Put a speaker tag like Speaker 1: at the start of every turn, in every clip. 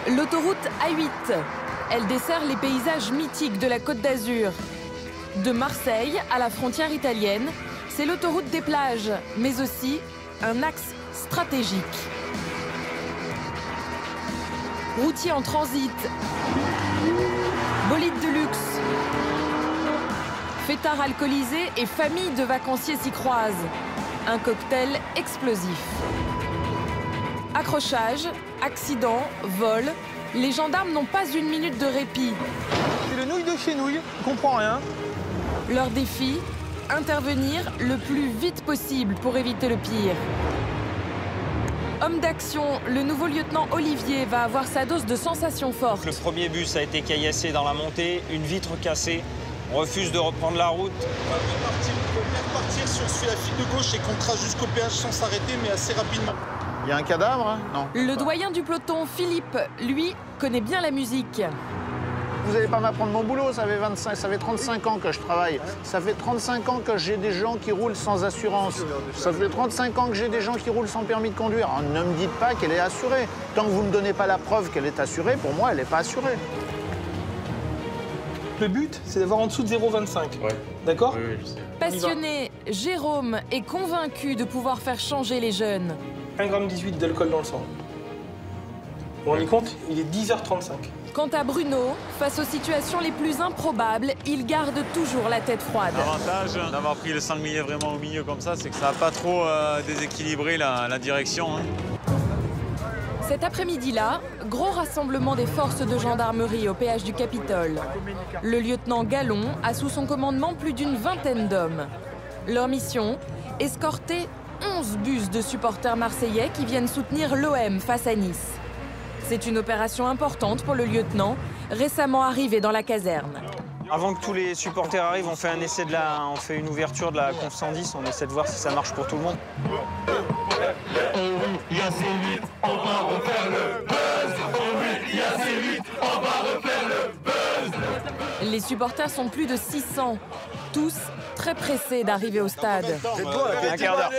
Speaker 1: L'autoroute A8, elle dessert les paysages mythiques de la Côte d'Azur. De Marseille à la frontière italienne, c'est l'autoroute des plages, mais aussi un axe stratégique. Routiers en transit, bolides de luxe, fêtards alcoolisés et familles de vacanciers s'y croisent. Un cocktail explosif. Accrochage, accident, vol, les gendarmes n'ont pas une minute de répit.
Speaker 2: C'est le nouille de chez nouille, on comprend rien.
Speaker 1: Leur défi, intervenir le plus vite possible pour éviter le pire. Homme d'action, le nouveau lieutenant Olivier va avoir sa dose de sensations fortes.
Speaker 3: Le premier bus a été caillassé dans la montée, une vitre cassée. On refuse de reprendre la route.
Speaker 4: On peut bien repartir si on suit la file de gauche et qu'on trace jusqu'au péage sans s'arrêter, mais assez rapidement.
Speaker 5: Il y a un cadavre, hein? Non.
Speaker 1: Le doyen du peloton, Philippe, lui, connaît bien la musique.
Speaker 5: Vous n'allez pas m'apprendre mon boulot, ça fait 35 ans que je travaille. Ça fait 35 ans que j'ai des gens qui roulent sans assurance. Ça fait 35 ans que j'ai des gens qui roulent sans permis de conduire. Alors, ne me dites pas qu'elle est assurée. Tant que vous ne me donnez pas la preuve qu'elle est assurée, pour moi, elle n'est pas assurée.
Speaker 2: Le but, c'est d'avoir en dessous de 0,25.
Speaker 6: Ouais.
Speaker 2: D'accord?
Speaker 6: Oui, je sais.
Speaker 1: Passionné, Jérôme est convaincu de pouvoir faire changer les jeunes.
Speaker 2: 1,18 g d'alcool dans le sang. Vous vous rendez compte? Il est 10h35.
Speaker 1: Quant à Bruno, face aux situations les plus improbables, il garde toujours la tête froide.
Speaker 6: L'avantage d'avoir pris le sanglier vraiment au milieu comme ça, c'est que ça n'a pas trop déséquilibré la direction. Hein.
Speaker 1: Cet après-midi-là, gros rassemblement des forces de gendarmerie au péage du Capitole. Le lieutenant Gallon a sous son commandement plus d'une vingtaine d'hommes. Leur mission, escorter 11 bus de supporters marseillais qui viennent soutenir l'OM face à Nice. C'est une opération importante pour le lieutenant, récemment arrivé dans la caserne.
Speaker 3: Avant que tous les supporters arrivent, on fait un essai on fait une ouverture de la Conf 110, on essaie de voir si ça marche pour tout le monde.
Speaker 7: Oh oui, il y a C8, on va refaire le buzz. Oh oui, il y a C8, on va refaire le buzz.
Speaker 1: Les supporters sont plus de 600, tous très pressés d'arriver au stade.
Speaker 3: Un quart d'heure.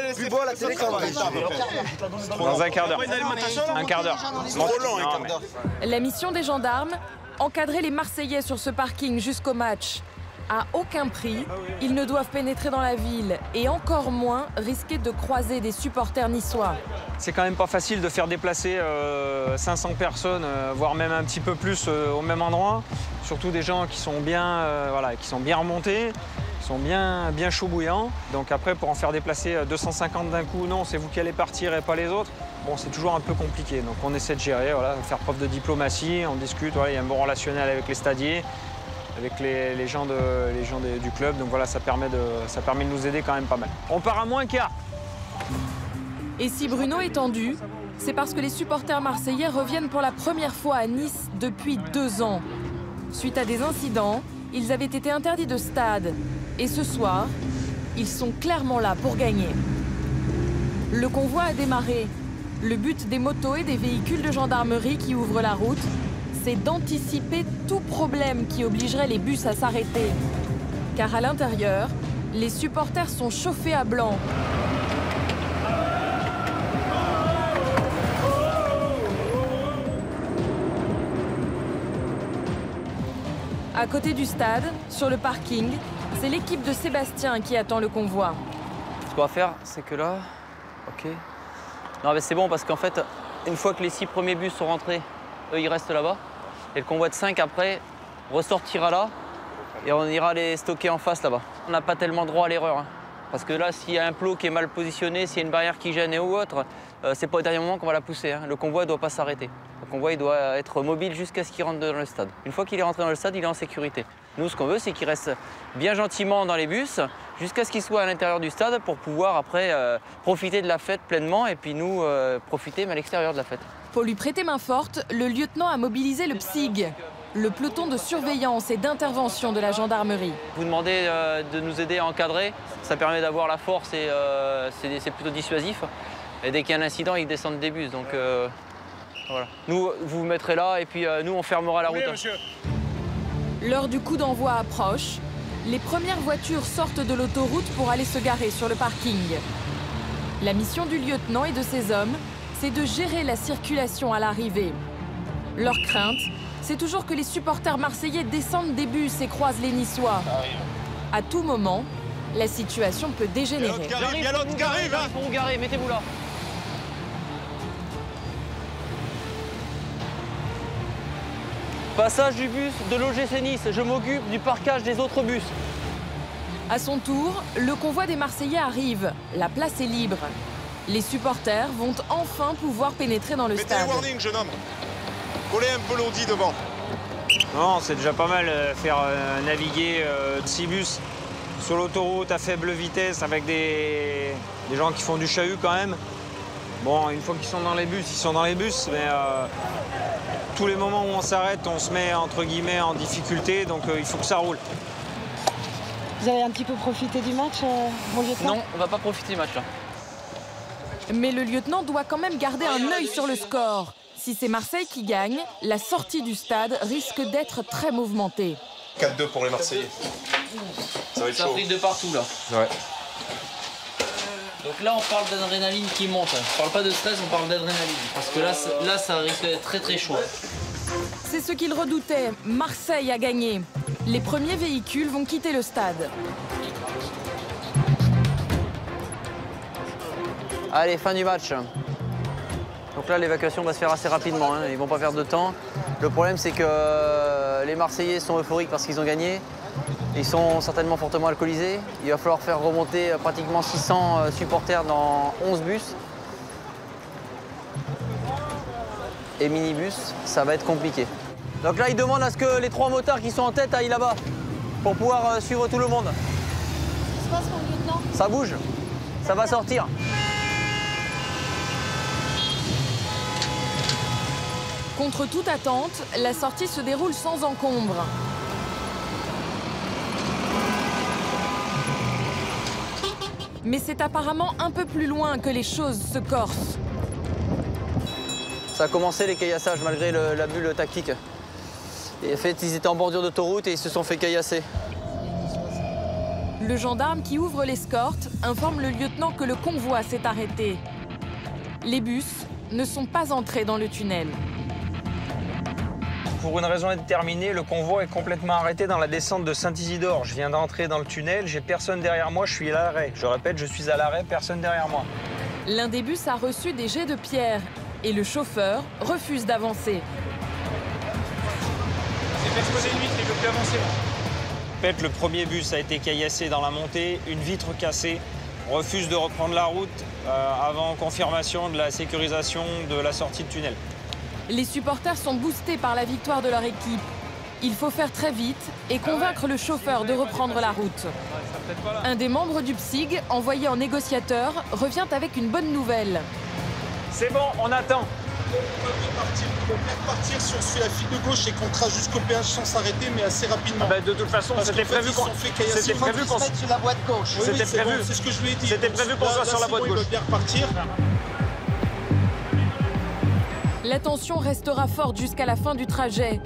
Speaker 3: Dans un quart d'heure. Un quart d'heure.
Speaker 1: La mission des gendarmes, encadrer les Marseillais sur ce parking jusqu'au match. À aucun prix, ils ne doivent pénétrer dans la ville et encore moins risquer de croiser des supporters niçois.
Speaker 3: C'est quand même pas facile de faire déplacer 500 personnes, voire même un petit peu plus au même endroit. Surtout des gens qui sont bien, qui sont bien remontés, qui sont bien chauds bouillants. Donc après, pour en faire déplacer 250 d'un coup, non, c'est vous qui allez partir et pas les autres. Bon, c'est toujours un peu compliqué. Donc on essaie de gérer, faire preuve de diplomatie, on discute, il y a un bon relationnel avec les stadiers, avec les gens du club. Donc voilà, ça permet de nous aider quand même pas mal. On part à moins quart.
Speaker 1: Et si Bruno est tendu, c'est parce que les supporters marseillais reviennent pour la première fois à Nice depuis 2 ans. Suite à des incidents, ils avaient été interdits de stade. Et ce soir, ils sont clairement là pour gagner. Le convoi a démarré. Le but des motos et des véhicules de gendarmerie qui ouvrent la route, c'est d'anticiper tout problème qui obligerait les bus à s'arrêter. Car à l'intérieur, les supporters sont chauffés à blanc. À côté du stade, sur le parking, c'est l'équipe de Sébastien qui attend le convoi.
Speaker 8: Ce qu'on va faire, c'est que là, ok. Non mais c'est bon parce qu'en fait, une fois que les 6 premiers bus sont rentrés, eux ils restent là-bas. Et le convoi de 5 après ressortira là et on ira les stocker en face là-bas. On n'a pas tellement droit à l'erreur. Hein. Parce que là, s'il y a un plot qui est mal positionné, s'il y a une barrière qui gêne et ou autre, c'est pas au dernier moment qu'on va la pousser. Hein. Le convoi ne doit pas s'arrêter. Le convoi il doit être mobile jusqu'à ce qu'il rentre dans le stade. Une fois qu'il est rentré dans le stade, il est en sécurité. Nous, ce qu'on veut, c'est qu'il reste bien gentiment dans les bus jusqu'à ce qu'il soit à l'intérieur du stade pour pouvoir après profiter de la fête pleinement et puis nous profiter mais à l'extérieur de la fête.
Speaker 1: Pour lui prêter main forte, le lieutenant a mobilisé le PSIG, le peloton de surveillance et d'intervention de la gendarmerie.
Speaker 8: Vous demandez de nous aider à encadrer, ça permet d'avoir la force et c'est plutôt dissuasif. Et dès qu'il y a un incident, ils descendent des bus. Donc voilà. Nous, vous vous mettrez là et puis nous, on fermera la route.
Speaker 4: Oui, monsieur.
Speaker 1: L'heure du coup d'envoi approche. Les premières voitures sortent de l'autoroute pour aller se garer sur le parking. La mission du lieutenant et de ses hommes, c'est de gérer la circulation à l'arrivée. Leur crainte, c'est toujours que les supporters marseillais descendent des bus et croisent les Niçois. À tout moment, la situation peut dégénérer.
Speaker 6: Il y a l'autre qui arrive, hein.
Speaker 8: Pour vous garer, mettez-vous là. Passage du bus de l'OGC Nice. Je m'occupe du parquage des autres bus.
Speaker 1: À son tour, le convoi des Marseillais arrive. La place est libre. Les supporters vont enfin pouvoir pénétrer dans le
Speaker 4: Mettez
Speaker 1: stade.
Speaker 4: les warnings, jeune homme. Collez un peu l'audi devant.
Speaker 3: Non, c'est déjà pas mal faire naviguer 6 bus sur l'autoroute à faible vitesse avec des gens qui font du chahut quand même. Bon, une fois qu'ils sont dans les bus, ils sont dans les bus, mais tous les moments où on s'arrête, on se met entre guillemets en difficulté, donc il faut que ça roule.
Speaker 9: Vous avez un petit peu profité du match, mon lieutenant?
Speaker 8: Non, on va pas profiter du match là.
Speaker 1: Mais le lieutenant doit quand même garder un œil sur le score. Si c'est Marseille qui gagne, la sortie du stade risque d'être très mouvementée.
Speaker 4: 4-2 pour les Marseillais. Ça va être
Speaker 8: Ça
Speaker 4: chaud.
Speaker 8: brille de partout là.
Speaker 4: Ouais.
Speaker 8: Donc là, on parle d'adrénaline qui monte. On parle pas de stress, on parle d'adrénaline. Parce que là, ça risque d'être très très chaud.
Speaker 1: C'est ce qu'il redoutait. Marseille a gagné. Les premiers véhicules vont quitter le stade.
Speaker 8: Allez, fin du match. Donc là, l'évacuation va se faire assez rapidement. Ils vont pas perdre de temps. Le problème, c'est que les Marseillais sont euphoriques parce qu'ils ont gagné. Ils sont certainement fortement alcoolisés. Il va falloir faire remonter pratiquement 600 supporters dans 11 bus. Et minibus, ça va être compliqué. Donc là, ils demandent à ce que les 3 motards qui sont en tête aillent là-bas pour pouvoir suivre tout le monde.
Speaker 9: Qu'est-ce qui se passe, mon lieutenant?
Speaker 8: Ça bouge, ça va sortir.
Speaker 1: Contre toute attente, la sortie se déroule sans encombre. Mais c'est apparemment un peu plus loin que les choses se corsent.
Speaker 8: Ça a commencé les caillassages malgré la bulle tactique. Et en fait, ils étaient en bordure d'autoroute et ils se sont fait caillasser.
Speaker 1: Le gendarme qui ouvre l'escorte informe le lieutenant que le convoi s'est arrêté. Les bus ne sont pas entrés dans le tunnel.
Speaker 3: Pour une raison indéterminée, le convoi est complètement arrêté dans la descente de Saint-Isidore. Je viens d'entrer dans le tunnel, j'ai personne derrière moi, je suis à l'arrêt. Je répète, je suis à l'arrêt, personne derrière moi.
Speaker 1: L'un des bus a reçu des jets de pierre et le chauffeur refuse d'avancer.
Speaker 3: C'est exposé une vitre, il veut plus avancer. Le premier bus a été caillassé dans la montée, une vitre cassée. On refuse de reprendre la route avant confirmation de la sécurisation de la sortie de tunnel.
Speaker 1: Les supporters sont boostés par la victoire de leur équipe. Il faut faire très vite et convaincre le chauffeur de reprendre la route. Un des membres du PSIG, envoyé en négociateur, revient avec une bonne nouvelle.
Speaker 3: C'est bon, on attend.
Speaker 4: On peut bien partir si on suit la file de gauche et qu'on trace jusqu'au péage sans s'arrêter, mais assez rapidement.
Speaker 3: De toute façon, c'était prévu qu'on
Speaker 4: sur la voie de gauche. Oui,
Speaker 3: C'était prévu.
Speaker 4: Bon, c'est ce que je lui ai dit.
Speaker 3: C'était prévu qu'on soit sur la voie de gauche.
Speaker 4: Il va bien repartir.
Speaker 1: La tension restera forte jusqu'à la fin du trajet.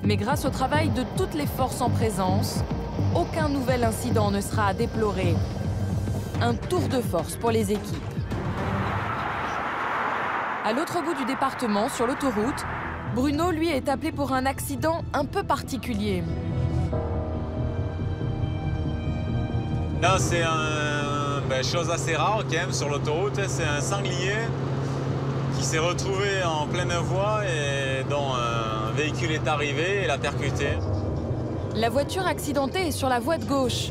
Speaker 1: Mais grâce au travail de toutes les forces en présence, aucun nouvel incident ne sera à déplorer. Un tour de force pour les équipes. À l'autre bout du département, sur l'autoroute, Bruno, lui, est appelé pour un accident un peu particulier.
Speaker 6: Là, c'est une chose assez rare quand même sur l'autoroute. C'est un sanglier qui s'est retrouvé en pleine voie et dont un véhicule est arrivé et l'a percuté.
Speaker 1: La voiture accidentée est sur la voie de gauche.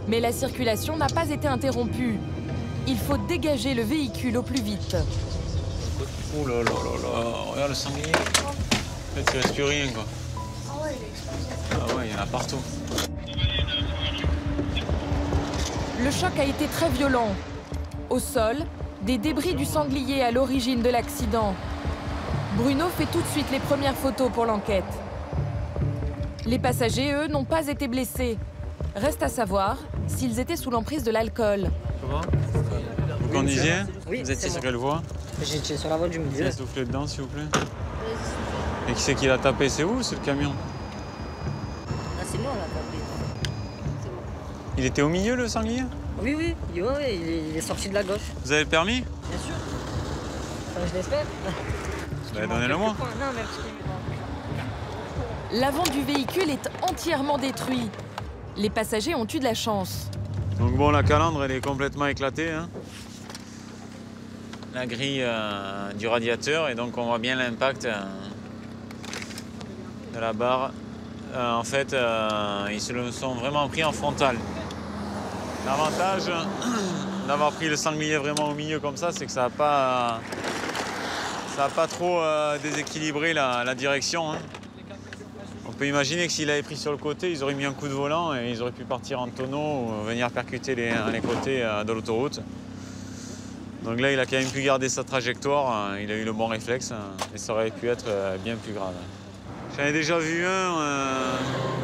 Speaker 1: Mais la circulation n'a pas été interrompue. Il faut dégager le véhicule au plus vite.
Speaker 6: Oh là là là là, regarde le sanglier. En fait, il ne reste plus rien, quoi.
Speaker 9: Ah ouais, il est explosé.
Speaker 6: Ah ouais, il y en a partout.
Speaker 1: Le choc a été très violent. Au sol, des débris du sanglier à l'origine de l'accident. Bruno fait tout de suite les premières photos pour l'enquête. Les passagers, eux, n'ont pas été blessés. Reste à savoir s'ils étaient sous l'emprise de l'alcool.
Speaker 6: Comment Vous conduisiez?
Speaker 9: Oui,
Speaker 6: Vous étiez sur quelle voie?
Speaker 9: J'étais sur la voie du midi.
Speaker 6: Soufflez dedans, s'il vous plaît. Et qui c'est qui l'a tapé? C'est vous ou c'est le camion?
Speaker 9: Ah, c'est moi, là, tapé.
Speaker 6: Il était au milieu, le sanglier?
Speaker 9: Oui, oui, il est sorti de la gauche.
Speaker 6: Vous avez le permis?
Speaker 9: Bien sûr. Enfin, je l'espère.
Speaker 6: Donnez-le-moi.
Speaker 1: L'avant du véhicule est entièrement détruit. Les passagers ont eu de la chance.
Speaker 6: Donc bon, la calandre, elle est complètement éclatée. Hein. La grille du radiateur, et donc on voit bien l'impact de la barre. En fait, ils se le sont vraiment pris en frontal. L'avantage d'avoir pris le sanglier vraiment au milieu comme ça, c'est que ça n'a pas trop déséquilibré la direction. Hein. On peut imaginer que s'il avait pris sur le côté, ils auraient mis un coup de volant et ils auraient pu partir en tonneau ou venir percuter les côtés de l'autoroute. Donc là, il a quand même pu garder sa trajectoire, il a eu le bon réflexe et ça aurait pu être bien plus grave. J'en ai déjà vu un,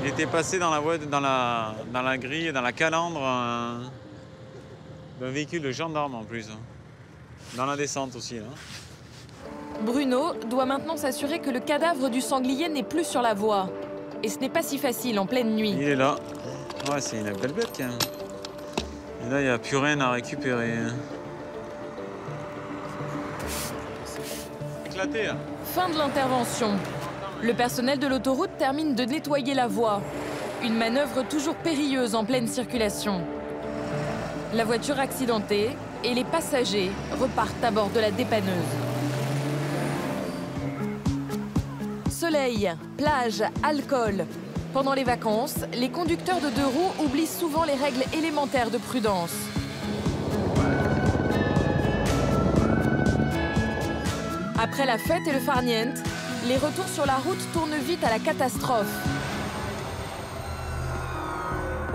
Speaker 6: il était passé dans la grille, dans la calandre d'un véhicule de gendarme en plus. Dans la descente aussi. Là.
Speaker 1: Bruno doit maintenant s'assurer que le cadavre du sanglier n'est plus sur la voie. Et ce n'est pas si facile en pleine nuit.
Speaker 6: Il est là. Ouais, c'est une belle bête quand même. Et là, il n'y a plus rien à récupérer. Éclaté là.
Speaker 1: Fin de l'intervention. Le personnel de l'autoroute termine de nettoyer la voie. Une manœuvre toujours périlleuse en pleine circulation. La voiture accidentée et les passagers repartent à bord de la dépanneuse. Soleil, plage, alcool. Pendant les vacances, les conducteurs de deux roues oublient souvent les règles élémentaires de prudence. Après la fête et le farniente, les retours sur la route tournent vite à la catastrophe.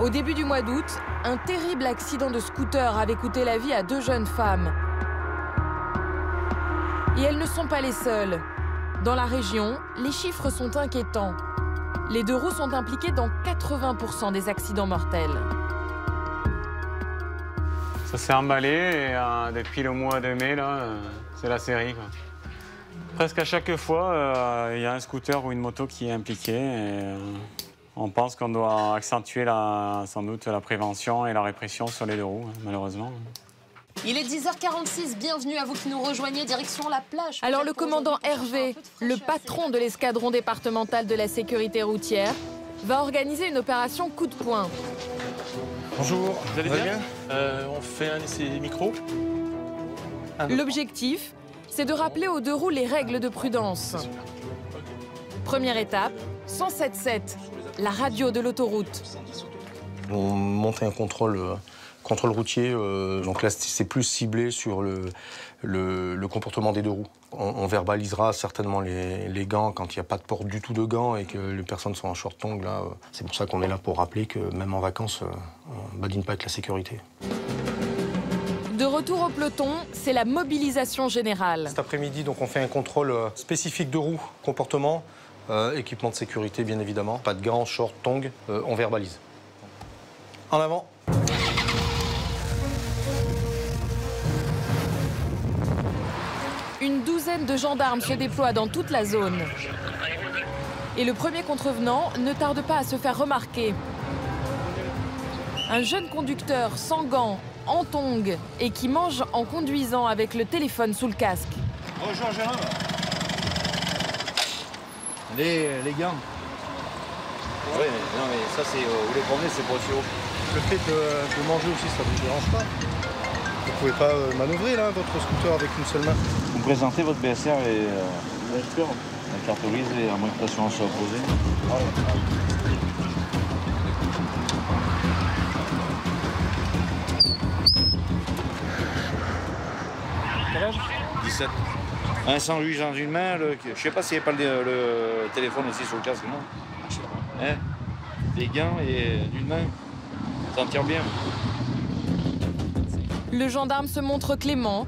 Speaker 1: Au début du mois d'août, un terrible accident de scooter avait coûté la vie à 2 jeunes femmes. Et elles ne sont pas les seules. Dans la région, les chiffres sont inquiétants. Les deux roues sont impliquées dans 80% des accidents mortels.
Speaker 3: Ça s'est emballé et depuis le mois de mai, c'est la série, quoi. Presque à chaque fois, il y a un scooter ou une moto qui est impliqué. Et, on pense qu'on doit accentuer sans doute la prévention et la répression sur les deux roues, malheureusement.
Speaker 10: Il est 10h46, bienvenue à vous qui nous rejoignez, direction la plage.
Speaker 1: Alors le commandant Hervé, le patron de l'escadron départemental de la sécurité routière, va organiser une opération coup de poing.
Speaker 2: Bonjour, vous allez bien? On fait un essai micro.
Speaker 1: L'objectif, c'est de rappeler aux deux roues les règles de prudence. Première étape, 107.7, la radio de l'autoroute.
Speaker 11: On monte un contrôle routier, donc là c'est plus ciblé sur le comportement des deux roues. On verbalisera certainement les gants quand il n'y a pas de port du tout de gants et que les personnes sont en short tongue. Là, c'est pour ça qu'on est là pour rappeler que même en vacances, on ne badine pas avec la sécurité.
Speaker 1: De retour au peloton, c'est la mobilisation générale.
Speaker 11: Cet après-midi, donc, on fait un contrôle spécifique de roues, comportement, équipement de sécurité bien évidemment. Pas de gants, short, tongs, on verbalise. En avant.
Speaker 1: Une douzaine de gendarmes se déploient dans toute la zone. Et le premier contrevenant ne tarde pas à se faire remarquer. Un jeune conducteur sans gants, en tongs et qui mange en conduisant avec le téléphone sous le casque.
Speaker 5: Bonjour, Gérard. Les gants.
Speaker 12: Oui, non, mais ça, c'est vous les promenez, c'est pour le haut.
Speaker 5: Le fait de manger aussi, ça ne vous dérange pas? Vous pouvez pas manœuvrer là, votre scooter avec une seule main?
Speaker 12: Vous présentez votre BSR et la carte grise et à moins que l'assurance soit opposée.
Speaker 5: Quel âge?
Speaker 12: 17. Un sandwich dans une main, je sais pas s'il n'y a pas le téléphone aussi sur le casque, non? Hein? Des gants et d'une main, ça en tire bien.
Speaker 1: Le gendarme se montre clément.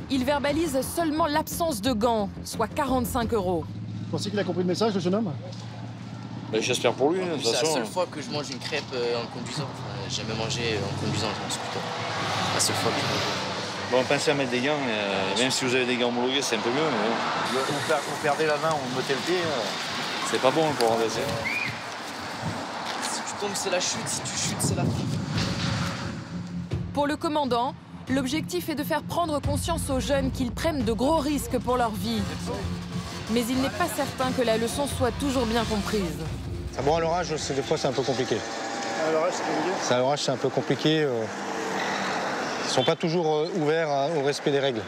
Speaker 1: Il verbalise seulement l'absence de gants, soit 45 €.
Speaker 13: Vous pensez qu'il a compris le message, le jeune homme?
Speaker 12: Ben, j'espère pour lui, de toute façon.
Speaker 14: C'est la seule fois que je mange une crêpe en conduisant. Enfin, j'ai jamais mangé en conduisant en scooter. La seule fois que je mange.
Speaker 12: Bon, pensez à mettre des gants, même si vous avez des gants homologués, c'est un peu mieux. Mais
Speaker 5: Vous perdez la main, vous mettez le pied.
Speaker 12: C'est pas bon pour renverser.
Speaker 14: Si tu tombes, c'est la chute. Si tu chutes, c'est la fin.
Speaker 1: Pour le commandant, l'objectif est de faire prendre conscience aux jeunes qu'ils prennent de gros risques pour leur vie. Mais il n'est pas certain que la leçon soit toujours bien comprise.
Speaker 11: Bon, à l'orage, des fois, c'est un peu compliqué.
Speaker 13: À l'orage, c'est compliqué.
Speaker 11: À l'orage, c'est un peu compliqué. Ils sont pas toujours ouverts au respect des règles.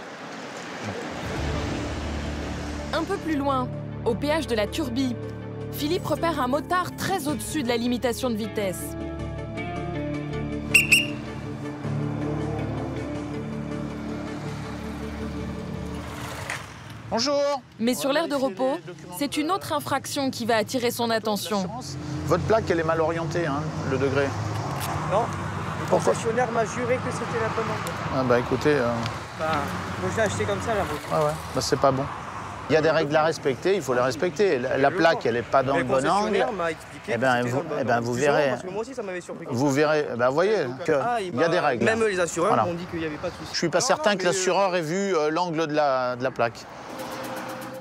Speaker 1: Un peu plus loin, au péage de la Turbie, Philippe repère un motard très au-dessus de la limitation de vitesse.
Speaker 5: Bonjour.
Speaker 1: Mais sur l'aire de repos, c'est une autre infraction qui va attirer son attention.
Speaker 5: Votre plaque, elle est mal orientée, hein, le degré.
Speaker 15: Non. Le concessionnaire m'a juré que c'était la bonne endroit.
Speaker 5: Ah bah écoutez...
Speaker 15: Bah, moi je l'ai acheté comme ça, la moto.
Speaker 5: Ah ouais, bah c'est pas bon. Il y a des règles à respecter, il faut les respecter. La plaque, elle n'est pas dans le bon angle. Eh ben, vous verrez.
Speaker 15: Parce que moi aussi, ça m'avait surpris.
Speaker 5: Vous verrez, ben, vous voyez qu'il y a des règles.
Speaker 15: Même les assureurs m'ont dit qu'il n'y avait pas de souci.
Speaker 5: Je suis pas certain que l'assureur ait vu l'angle de la plaque.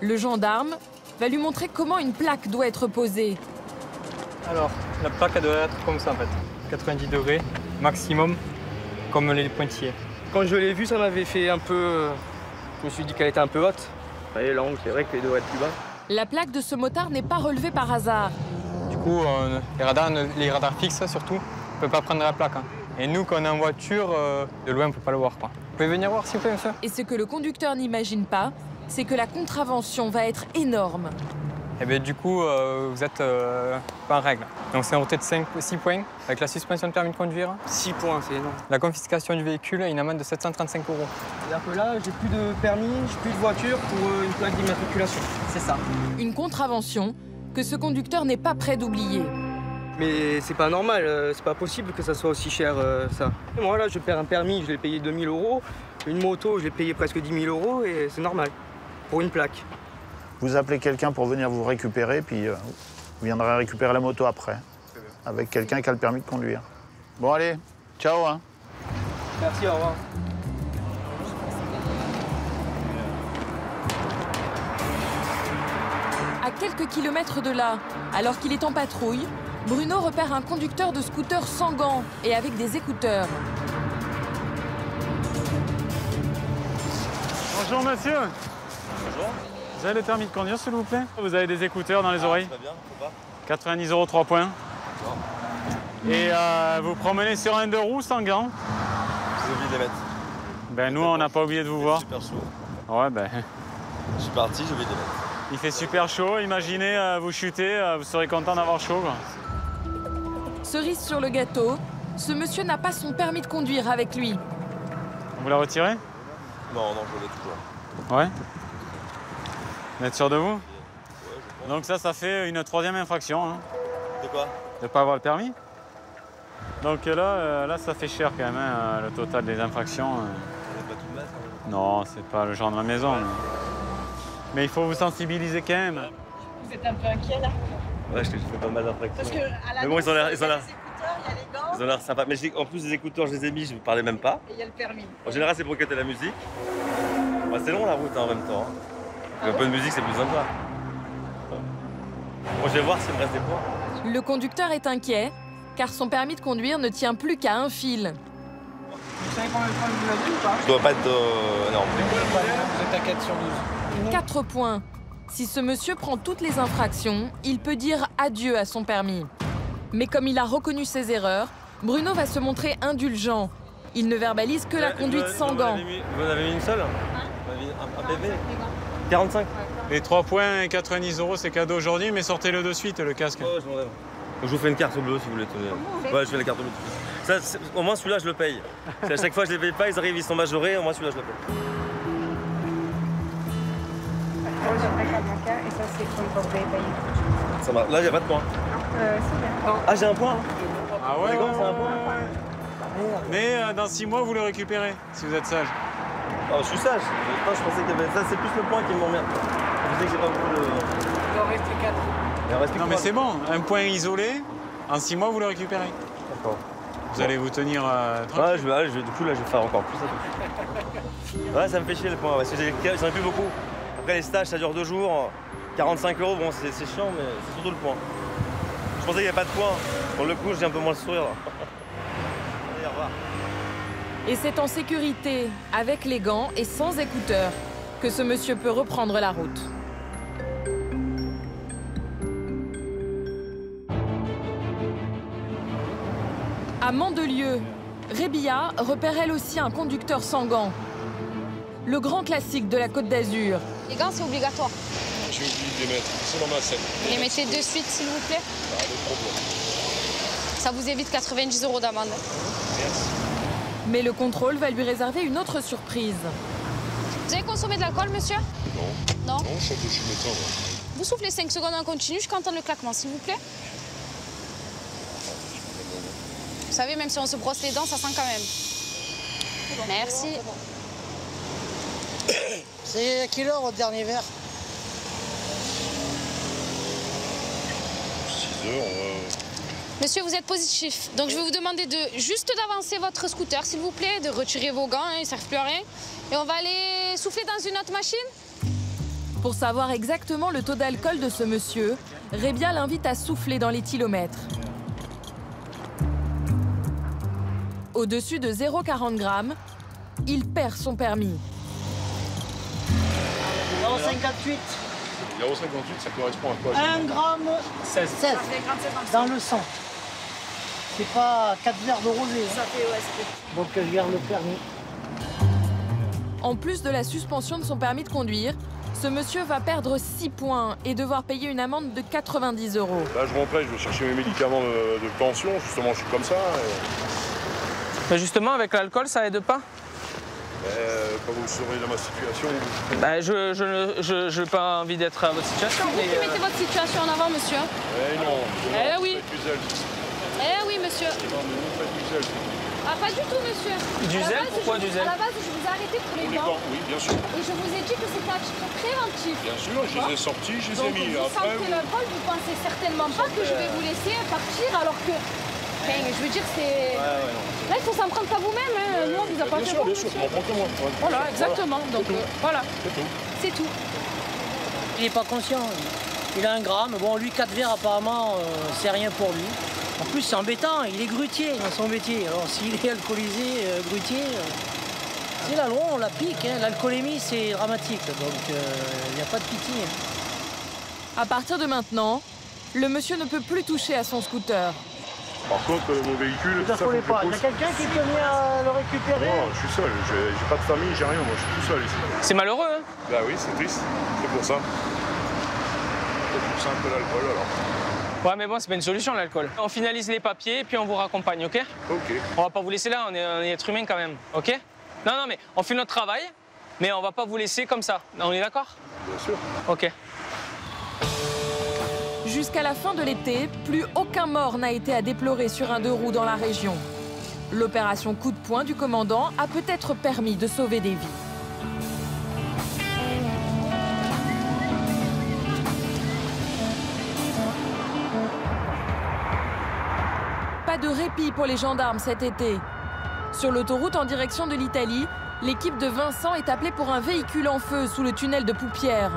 Speaker 1: Le gendarme va lui montrer comment une plaque doit être posée.
Speaker 16: Alors, la plaque, elle doit être comme ça en fait. 90 degrés, maximum, comme les pointillés.
Speaker 15: Quand je l'ai vue, ça m'avait fait un peu... Je me suis dit qu'elle était un peu haute. Et l'angle, c'est vrai qu'elle doit être plus bas.
Speaker 1: La plaque de ce motard n'est pas relevée par hasard.
Speaker 16: Du coup, les radars fixes surtout, ne peuvent pas prendre la plaque. Hein. Et nous, quand on est en voiture, de loin, on ne peut pas le voir. Quoi. Vous pouvez venir voir s'il vous plaît, monsieur?
Speaker 1: Et ce que le conducteur n'imagine pas, c'est que la contravention va être énorme.
Speaker 16: Et bien du coup, vous êtes pas en règle. Donc c'est un retrait de 6 points avec la suspension de permis de conduire.
Speaker 15: 6 points, c'est énorme.
Speaker 16: La confiscation du véhicule et une amende de 735 €.
Speaker 15: C'est-à-dire que là, j'ai plus de permis, j'ai plus de voiture pour une plaque d'immatriculation. C'est ça.
Speaker 1: Une contravention que ce conducteur n'est pas prêt d'oublier.
Speaker 15: Mais c'est pas normal, c'est pas possible que ça soit aussi cher, ça. Et moi, là, je perds un permis, je l'ai payé 2 000 €. Une moto, je l'ai payé presque 10 000 € et c'est normal, pour une plaque.
Speaker 5: Vous appelez quelqu'un pour venir vous récupérer, puis vous viendrez récupérer la moto après, avec quelqu'un qui a le permis de conduire. Bon, allez, ciao. Hein.
Speaker 15: Merci, au revoir.
Speaker 1: À quelques kilomètres de là, alors qu'il est en patrouille, Bruno repère un conducteur de scooter sans gants et avec des écouteurs.
Speaker 17: Bonjour monsieur.
Speaker 6: Bonjour.
Speaker 17: Vous avez le permis de conduire s'il vous plaît? Vous avez des écouteurs dans les oreilles?
Speaker 6: Très bien, pourquoi?
Speaker 17: 90 €, 3 points. Et vous promenez sur un 2 roues sans gants?
Speaker 6: J'ai oublié de les mettre.
Speaker 17: Ben nous on n'a pas oublié de vous voir.
Speaker 6: Super chaud.
Speaker 17: Ouais ben.
Speaker 6: Je suis parti, j'ai oublié de les mettre.
Speaker 17: Il fait super chaud, imaginez vous chutez, vous serez content d'avoir chaud quoi.
Speaker 1: Cerise sur le gâteau, ce monsieur n'a pas son permis de conduire avec lui.
Speaker 17: Vous la retirez?
Speaker 6: Non, non, je l'ai toujours.
Speaker 17: Ouais. Vous êtes sûr de vous? Donc ça fait une 3e infraction. Hein.
Speaker 6: De quoi?
Speaker 17: De ne pas avoir le permis. Donc là, ça fait cher quand même, hein, le total des infractions.
Speaker 6: On va pas tout mettre. Hein.
Speaker 17: Non, c'est pas le genre de la maison. Mais il faut vous sensibiliser quand même.
Speaker 9: Vous êtes un peu inquiet là?
Speaker 6: Ouais, je fais pas mal d'infractions.
Speaker 9: Parce que à la
Speaker 6: mais bon, ils ont l'air
Speaker 9: il y a les écouteurs, il y a les gants.
Speaker 6: Ils ont l'air sympas. Mais en plus, les écouteurs, je les ai mis, je ne parlais même pas.
Speaker 9: Et il y a le permis.
Speaker 6: En général, c'est pour écouter la musique. Bah, c'est long la route hein, en même temps. Un peu de musique, c'est plus sympa. Bon, je vais voir s'il me reste des points.
Speaker 1: Le conducteur est inquiet, car son permis de conduire ne tient plus qu'à un fil.
Speaker 15: Vous savez combien de points vous avez ou pas?
Speaker 6: Je dois pas être... non.
Speaker 15: Vous êtes à 4 sur 12.
Speaker 1: 4 points. Si ce monsieur prend toutes les infractions, il peut dire adieu à son permis. Mais comme il a reconnu ses erreurs, Bruno va se montrer indulgent. Il ne verbalise que la conduite sans gants.
Speaker 6: Vous en avez mis une seule? Vous avez mis un PV? 45.
Speaker 17: Les 3 points et 90 €, c'est cadeau aujourd'hui, mais sortez-le de suite, le casque.
Speaker 6: Ouais, je m'en rêve. Je vous fais une carte bleue si vous voulez. Ouais, je fais la carte bleue. Ça, au moins celui-là, je le paye. À chaque fois, je les paye pas, ils arrivent, ils sont majorés, au moins celui-là, je le paye.
Speaker 9: Et ça, c'est pour le corbeille payé.
Speaker 6: Ça va. Là, il n'y a pas de point. Ah, j'ai un point.
Speaker 17: Ah ouais,
Speaker 6: c'est un point.
Speaker 17: Mais dans 6 mois, vous le récupérez, si vous êtes sage.
Speaker 6: Oh, je suis sage. Je pensais qu'il y avait... Ça, c'est plus le point qui m'emmerde. Je sais que j'ai pas beaucoup de...
Speaker 15: Il en reste 4.
Speaker 17: Non, mais c'est bon. Un point isolé, en 6 mois, vous le récupérez.
Speaker 6: D'accord.
Speaker 17: Vous allez vous tenir tranquille.
Speaker 6: Ouais, du coup, là, je vais faire encore plus. Ouais, ça me fait chier le point. Parce que j'en ai plus beaucoup. Après, les stages, ça dure 2 jours. 45 €, bon, c'est chiant, mais c'est surtout le point. Je pensais qu'il n'y avait pas de point. Pour le coup, j'ai un peu moins le sourire. Allez, au revoir.
Speaker 1: Et c'est en sécurité, avec les gants et sans écouteurs, que ce monsieur peut reprendre la route. À Mandelieu, Rébilla repère elle aussi un conducteur sans gants. Le grand classique de la Côte d'Azur.
Speaker 10: Les gants, c'est obligatoire.
Speaker 18: J'ai oublié de les mettre, c'est dans ma scène.
Speaker 10: Vous les mettez de suite, s'il vous plaît.
Speaker 18: Pas de problème.
Speaker 10: Ça vous évite 90 € d'amende.
Speaker 18: Merci.
Speaker 1: Mais le contrôle va lui réserver une autre surprise.
Speaker 10: Vous avez consommé de l'alcool, monsieur?
Speaker 18: Non.
Speaker 10: Non?
Speaker 18: Non, je suis médecin.
Speaker 10: Vous soufflez 5 secondes en continu jusqu'à entendre le claquement, s'il vous plaît. Vous savez, même si on se brosse les dents, ça sent quand même. Merci.
Speaker 19: C'est à quelle heure votre dernier verre?
Speaker 18: 6 heures.
Speaker 10: Monsieur, vous êtes positif. Donc je vais vous demander de juste d'avancer votre scooter, s'il vous plaît, de retirer vos gants, ils ne servent plus à rien. Et on va aller souffler dans une autre machine.
Speaker 1: Pour savoir exactement le taux d'alcool de ce monsieur, Rébilla l'invite à souffler dans l'éthylomètre. Au-dessus de 0,40 g, il perd son permis.
Speaker 19: 0,58.
Speaker 18: 0,58, ça correspond à quoi?
Speaker 19: 1 gramme 16 dans le sang. C'est pas 4 verres de rosé. Ça fait, ouais, donc je garde le permis.
Speaker 1: En plus de la suspension de son permis de conduire, ce monsieur va perdre 6 points et devoir payer une amende de 90 €.
Speaker 18: Là, je rentrais, je vais chercher mes médicaments de tension. Justement, je suis comme ça.
Speaker 8: Mais justement, avec l'alcool, ça aide pas?
Speaker 18: Quand vous saurez dans ma situation.
Speaker 8: Bah, je n'ai pas envie d'être à votre situation.
Speaker 10: C'est vous qui mettez votre situation en avant, monsieur.
Speaker 18: Eh non.
Speaker 10: Eh oui. Eh oui, monsieur. Ah, pas du tout, monsieur.
Speaker 8: Du zèle? Pourquoi du zèle?
Speaker 10: À la base, je vous ai arrêté pour les gants.
Speaker 18: Oui, bien sûr.
Speaker 10: Et je vous ai dit que c'était à titre préventif.
Speaker 18: Bien sûr, je les ai sortis, je les ai mis.
Speaker 10: Donc, vous
Speaker 18: Après,
Speaker 10: sentez l'alcool, vous pensez certainement pas que je vais vous laisser partir alors que... Enfin, je veux dire, c'est... Là, il faut s'en prendre qu'à vous-même. Hein. Nous, on vous a pas fait
Speaker 18: bien sûr, je m'en prends que moi.
Speaker 10: Voilà, exactement. Donc, voilà.
Speaker 18: C'est tout.
Speaker 10: C'est tout.
Speaker 19: Il n'est pas conscient. Il a 1 gramme. Bon, lui, 4 verres, apparemment, c'est rien pour lui. En plus, c'est embêtant. Il est grutier dans son métier. Alors, s'il est alcoolisé, grutier, c'est la loi, on la pique. Hein. L'alcoolémie, c'est dramatique. Donc, il n'y a pas de pitié.
Speaker 1: À partir de maintenant, le monsieur ne peut plus toucher à son scooter.
Speaker 18: Par contre, mon véhicule,
Speaker 19: ça faut pas. Il y a quelqu'un qui peut venir le récupérer?
Speaker 18: Non, je suis seul. J'ai pas de famille, j'ai rien. Moi, je suis tout seul ici.
Speaker 8: C'est malheureux, hein?
Speaker 18: Bah oui, c'est triste. C'est pour ça. C'est plus simple que l'alcool, alors.
Speaker 8: Ouais, mais bon, c'est pas une solution, l'alcool. On finalise les papiers, puis on vous raccompagne, ok?
Speaker 18: Ok.
Speaker 8: On va pas vous laisser là, on est être humain quand même, ok? Non, non, mais on fait notre travail, mais on va pas vous laisser comme ça. On est d'accord?
Speaker 18: Bien sûr.
Speaker 8: Ok.
Speaker 1: Jusqu'à la fin de l'été, plus aucun mort n'a été à déplorer sur un 2 roues dans la région. L'opération coup de poing du commandant a peut-être permis de sauver des vies. Pas de répit pour les gendarmes cet été. Sur l'autoroute en direction de l'Italie, l'équipe de Vincent est appelée pour un véhicule en feu sous le tunnel de Poupière.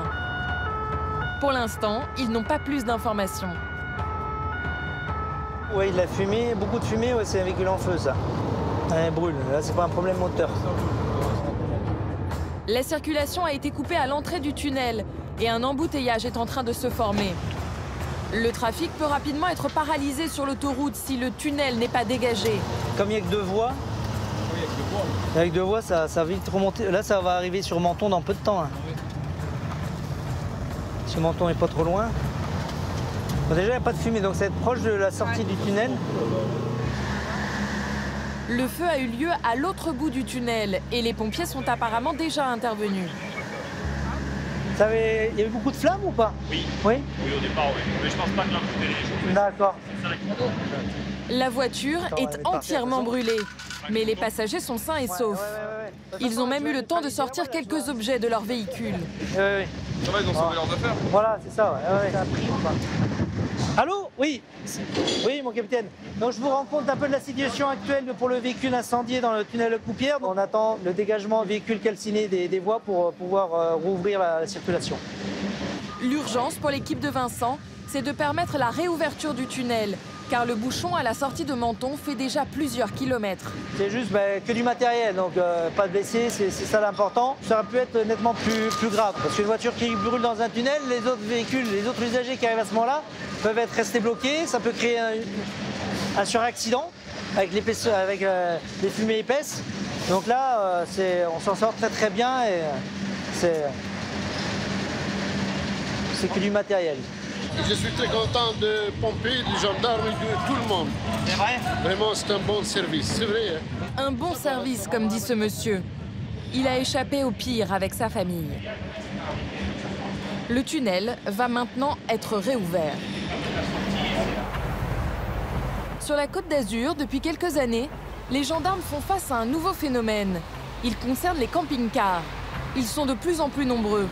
Speaker 1: Pour l'instant, ils n'ont pas plus d'informations.
Speaker 19: Oui, de la fumée, beaucoup de fumée, ouais, c'est un véhicule en feu, ça. Il brûle, là, c'est pas un problème moteur.
Speaker 1: La circulation a été coupée à l'entrée du tunnel et un embouteillage est en train de se former. Le trafic peut rapidement être paralysé sur l'autoroute si le tunnel n'est pas dégagé.
Speaker 19: Comme il n'y a que 2 voies, avec 2 voies, ça va vite remonter. Là, ça va arriver sur Menton dans peu de temps. Hein. Si Menton n'est pas trop loin. Bon, déjà, il n'y a pas de fumée, donc ça va être proche de la sortie du tunnel.
Speaker 1: Le feu a eu lieu à l'autre bout du tunnel et les pompiers sont apparemment déjà intervenus.
Speaker 19: Il y avait beaucoup de flammes ou pas?
Speaker 18: Oui.
Speaker 19: Oui.
Speaker 18: Oui, au départ, oui. Mais je pense pas que l'embouteillage est chauffé.
Speaker 19: D'accord.
Speaker 1: La voiture est entièrement brûlée, mais les passagers sont sains et saufs. Ils ont même eu le temps de sortir quelques objets de leur véhicule.
Speaker 19: Oui.
Speaker 18: Ça va, ils ont sauvé leurs affaires?
Speaker 19: Voilà, c'est ça, ouais. Ça a pris ou pas? Allô? Oui. Oui, mon capitaine. Donc, je vous rends compte un peu de la situation actuelle pour le véhicule incendié dans le tunnel de Poupière. On attend le dégagement véhicule calciné des voies pour pouvoir rouvrir la circulation.
Speaker 1: L'urgence pour l'équipe de Vincent, c'est de permettre la réouverture du tunnel, car le bouchon à la sortie de Menton fait déjà plusieurs kilomètres.
Speaker 19: C'est juste que du matériel, donc pas de blessés, c'est ça l'important. Ça aurait pu être nettement plus grave, parce qu'une voiture qui brûle dans un tunnel, les autres véhicules, les autres usagers qui arrivent à ce moment-là peuvent être restés bloqués, ça peut créer un suraccident. avec les fumées épaisses. Donc là, on s'en sort très très bien et c'est que du matériel.
Speaker 13: Je suis très content de pompiers, du gendarme et de tout le monde.
Speaker 19: C'est vrai?
Speaker 13: Vraiment, c'est un bon service, c'est vrai.
Speaker 1: Un bon service, comme dit ce monsieur. Il a échappé au pire avec sa famille. Le tunnel va maintenant être réouvert. Sur la Côte d'Azur, depuis quelques années, les gendarmes font face à un nouveau phénomène. Il concerne les camping-cars. Ils sont de plus en plus nombreux.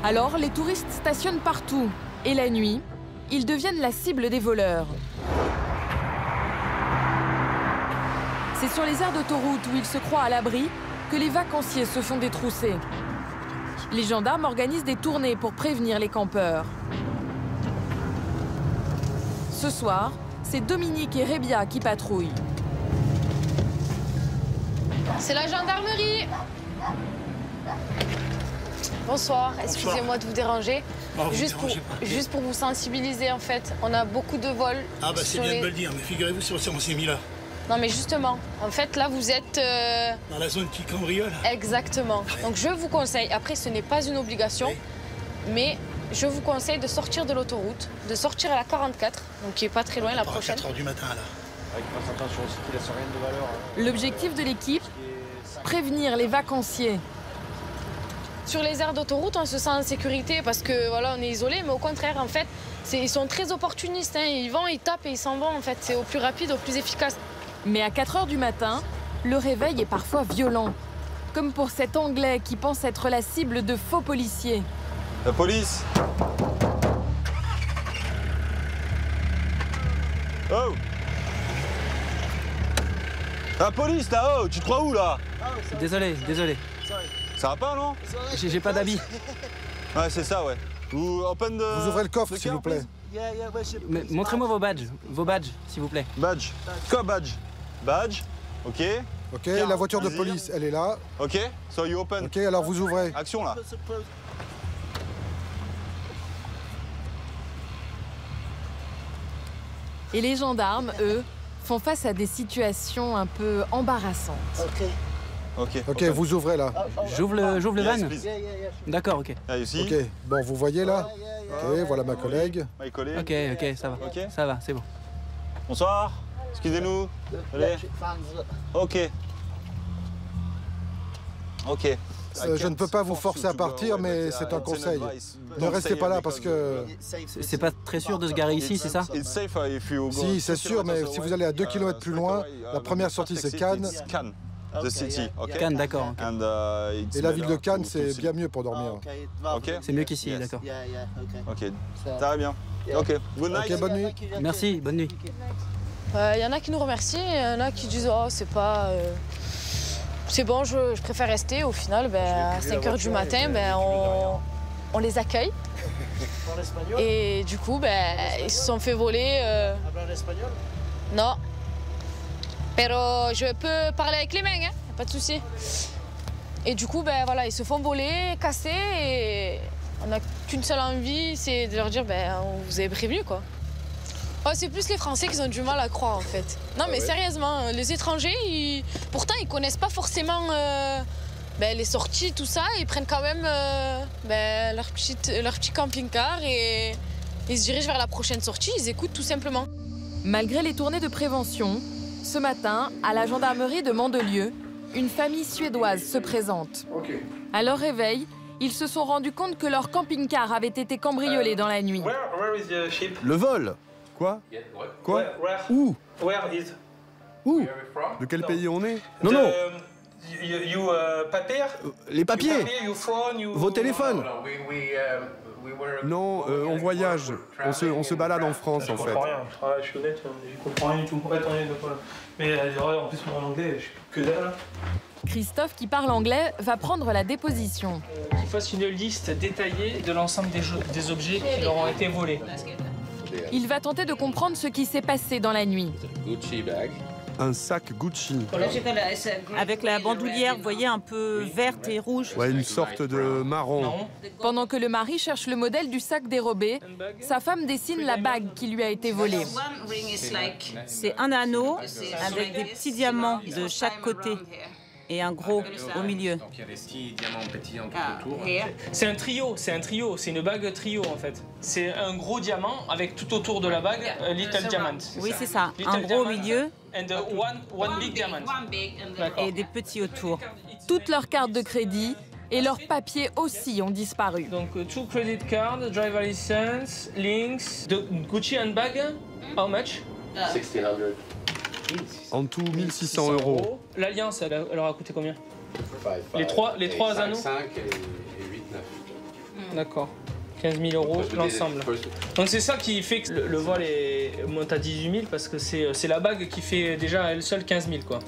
Speaker 1: Alors, les touristes stationnent partout. Et la nuit, ils deviennent la cible des voleurs. C'est sur les aires d'autoroute où ils se croient à l'abri que les vacanciers se font détrousser. Les gendarmes organisent des tournées pour prévenir les campeurs. Ce soir, c'est Dominique et Rébia qui patrouillent.
Speaker 10: C'est la gendarmerie. Bonsoir, excusez-moi de vous déranger. Juste pour vous sensibiliser, en fait, on a beaucoup de vols.
Speaker 20: Ah bah c'est bien de me le dire, mais figurez-vous si on s'est mis là.
Speaker 10: Non mais justement, en fait là vous êtes...
Speaker 20: Dans la zone qui cambriole.
Speaker 10: Exactement. Donc je vous conseille, après ce n'est pas une obligation, mais je vous conseille de sortir de l'autoroute, de sortir à la 44, donc qui est pas très loin la prochaine.
Speaker 20: 4 h du matin là.
Speaker 12: Avec attention aussi qu'il laisse rien de valeur.
Speaker 1: L'objectif de l'équipe, prévenir les vacanciers.
Speaker 10: Sur les aires d'autoroute, on se sent en sécurité parce que voilà, on est isolé, mais au contraire, en fait, ils sont très opportunistes. Hein. Ils vont, ils tapent et ils s'en vont. En fait, c'est au plus rapide, au plus efficace.
Speaker 1: Mais à 4 h du matin, le réveil est parfois violent. Comme pour cet Anglais qui pense être la cible de faux policiers.
Speaker 6: La police! Oh! La police là-haut, tu te crois où là?
Speaker 15: Désolé.
Speaker 6: Ça va pas, non?
Speaker 15: J'ai pas d'habit.
Speaker 6: Ouais, c'est ça, ouais. Vous
Speaker 21: ouvrez le coffre, s'il vous plaît.
Speaker 15: Montrez-moi vos badges, s'il vous plaît.
Speaker 6: Badge. Quoi, badge? Badge. Ok.
Speaker 21: Ok, la voiture de police, elle est là.
Speaker 6: Ok, so you open.
Speaker 21: Ok, alors vous ouvrez.
Speaker 6: Action, là.
Speaker 1: Et les gendarmes, eux, font face à des situations un peu embarrassantes.
Speaker 21: Ok, vous ouvrez là.
Speaker 15: J'ouvre le van? D'accord, ok.
Speaker 21: Ok, bon, vous voyez là? Ok, voilà ma collègue.
Speaker 15: Ok, ça va. Ça va, c'est bon.
Speaker 6: Bonsoir. Excusez-nous. Allez. Ok.
Speaker 21: Je ne peux pas vous forcer à partir, mais c'est un conseil. Ne restez pas là parce que...
Speaker 15: C'est pas très sûr de se garer ici, c'est ça?
Speaker 21: Si, c'est sûr, mais si vous allez à 2 km plus loin, la première sortie c'est Cannes.
Speaker 15: Cannes, d'accord.
Speaker 21: Et la ville de Cannes, c'est bien mieux pour dormir.
Speaker 15: C'est mieux qu'ici, d'accord.
Speaker 6: Ok, ça va bien. Ok, good night.
Speaker 21: Ok, bonne nuit.
Speaker 15: Merci, bonne nuit.
Speaker 10: Il y en a qui nous remercient, il y en a qui disent « Oh, c'est pas... c'est bon, je préfère rester. » Au final, à 5 h du matin, on les accueille. Et du coup, ils se sont fait voler... Non. Pero je peux parler avec les mains, hein, pas de souci. Et du coup, voilà, ils se font voler, casser, et on n'a qu'une seule envie, c'est de leur dire, on vous avait prévenu, quoi. Oh, c'est plus les Français qui ont du mal à croire, en fait. Non, mais sérieusement, les étrangers, pourtant, ils connaissent pas forcément les sorties, tout ça. Ils prennent quand même leur petit camping-car et ils se dirigent vers la prochaine sortie. Ils écoutent tout simplement.
Speaker 1: Malgré les tournées de prévention, ce matin, à la gendarmerie de Mandelieu, une famille suédoise se présente. À leur réveil, ils se sont rendus compte que leur camping-car avait été cambriolé dans la nuit.
Speaker 22: Le vol? Quoi? Où? Où? De quel pays on est? Non. Les papiers. Vos téléphones. Non, on voyage. On se balade en France, en fait.
Speaker 2: Je suis honnête, je comprends rien du tout. Mais en plus, en anglais, je suis que dalle.
Speaker 1: Christophe, qui parle anglais, va prendre la déposition.
Speaker 23: Qu'ils fassent une liste détaillée de l'ensemble des objets qui leur ont été volés.
Speaker 1: Il va tenter de comprendre ce qui s'est passé dans la nuit.
Speaker 22: un sac Gucci.
Speaker 3: Avec la bandoulière, vous voyez, un peu verte et rouge.
Speaker 22: Ouais, une sorte de marron.
Speaker 1: Pendant que le mari cherche le modèle du sac dérobé, sa femme dessine la bague qui lui a été volée.
Speaker 3: C'est un anneau avec des petits diamants de chaque côté et un gros au milieu.
Speaker 23: Donc il y a des petits diamants pétillants tout autour. C'est un trio, c'est une bague trio en fait. C'est un gros diamant avec tout autour de la bague, little diamond.
Speaker 3: Oui, c'est ça. Un gros au milieu.
Speaker 23: And one big diamond.
Speaker 3: Et des petits autour.
Speaker 1: Toutes leurs cartes de crédit et leurs papiers aussi ont disparu.
Speaker 23: Donc, 2 credit cards, driver license, links, the Gucci handbag, how much?
Speaker 22: 1600. En tout, 1600 €.
Speaker 23: L'alliance, elle leur a coûté combien? Les trois anneaux?
Speaker 18: 5 et 8, 9.
Speaker 23: D'accord. 15 000 € l'ensemble. Donc c'est ça qui fait que le vol monte à 18 000 parce que c'est la bague qui fait déjà à elle seule 15 000 quoi.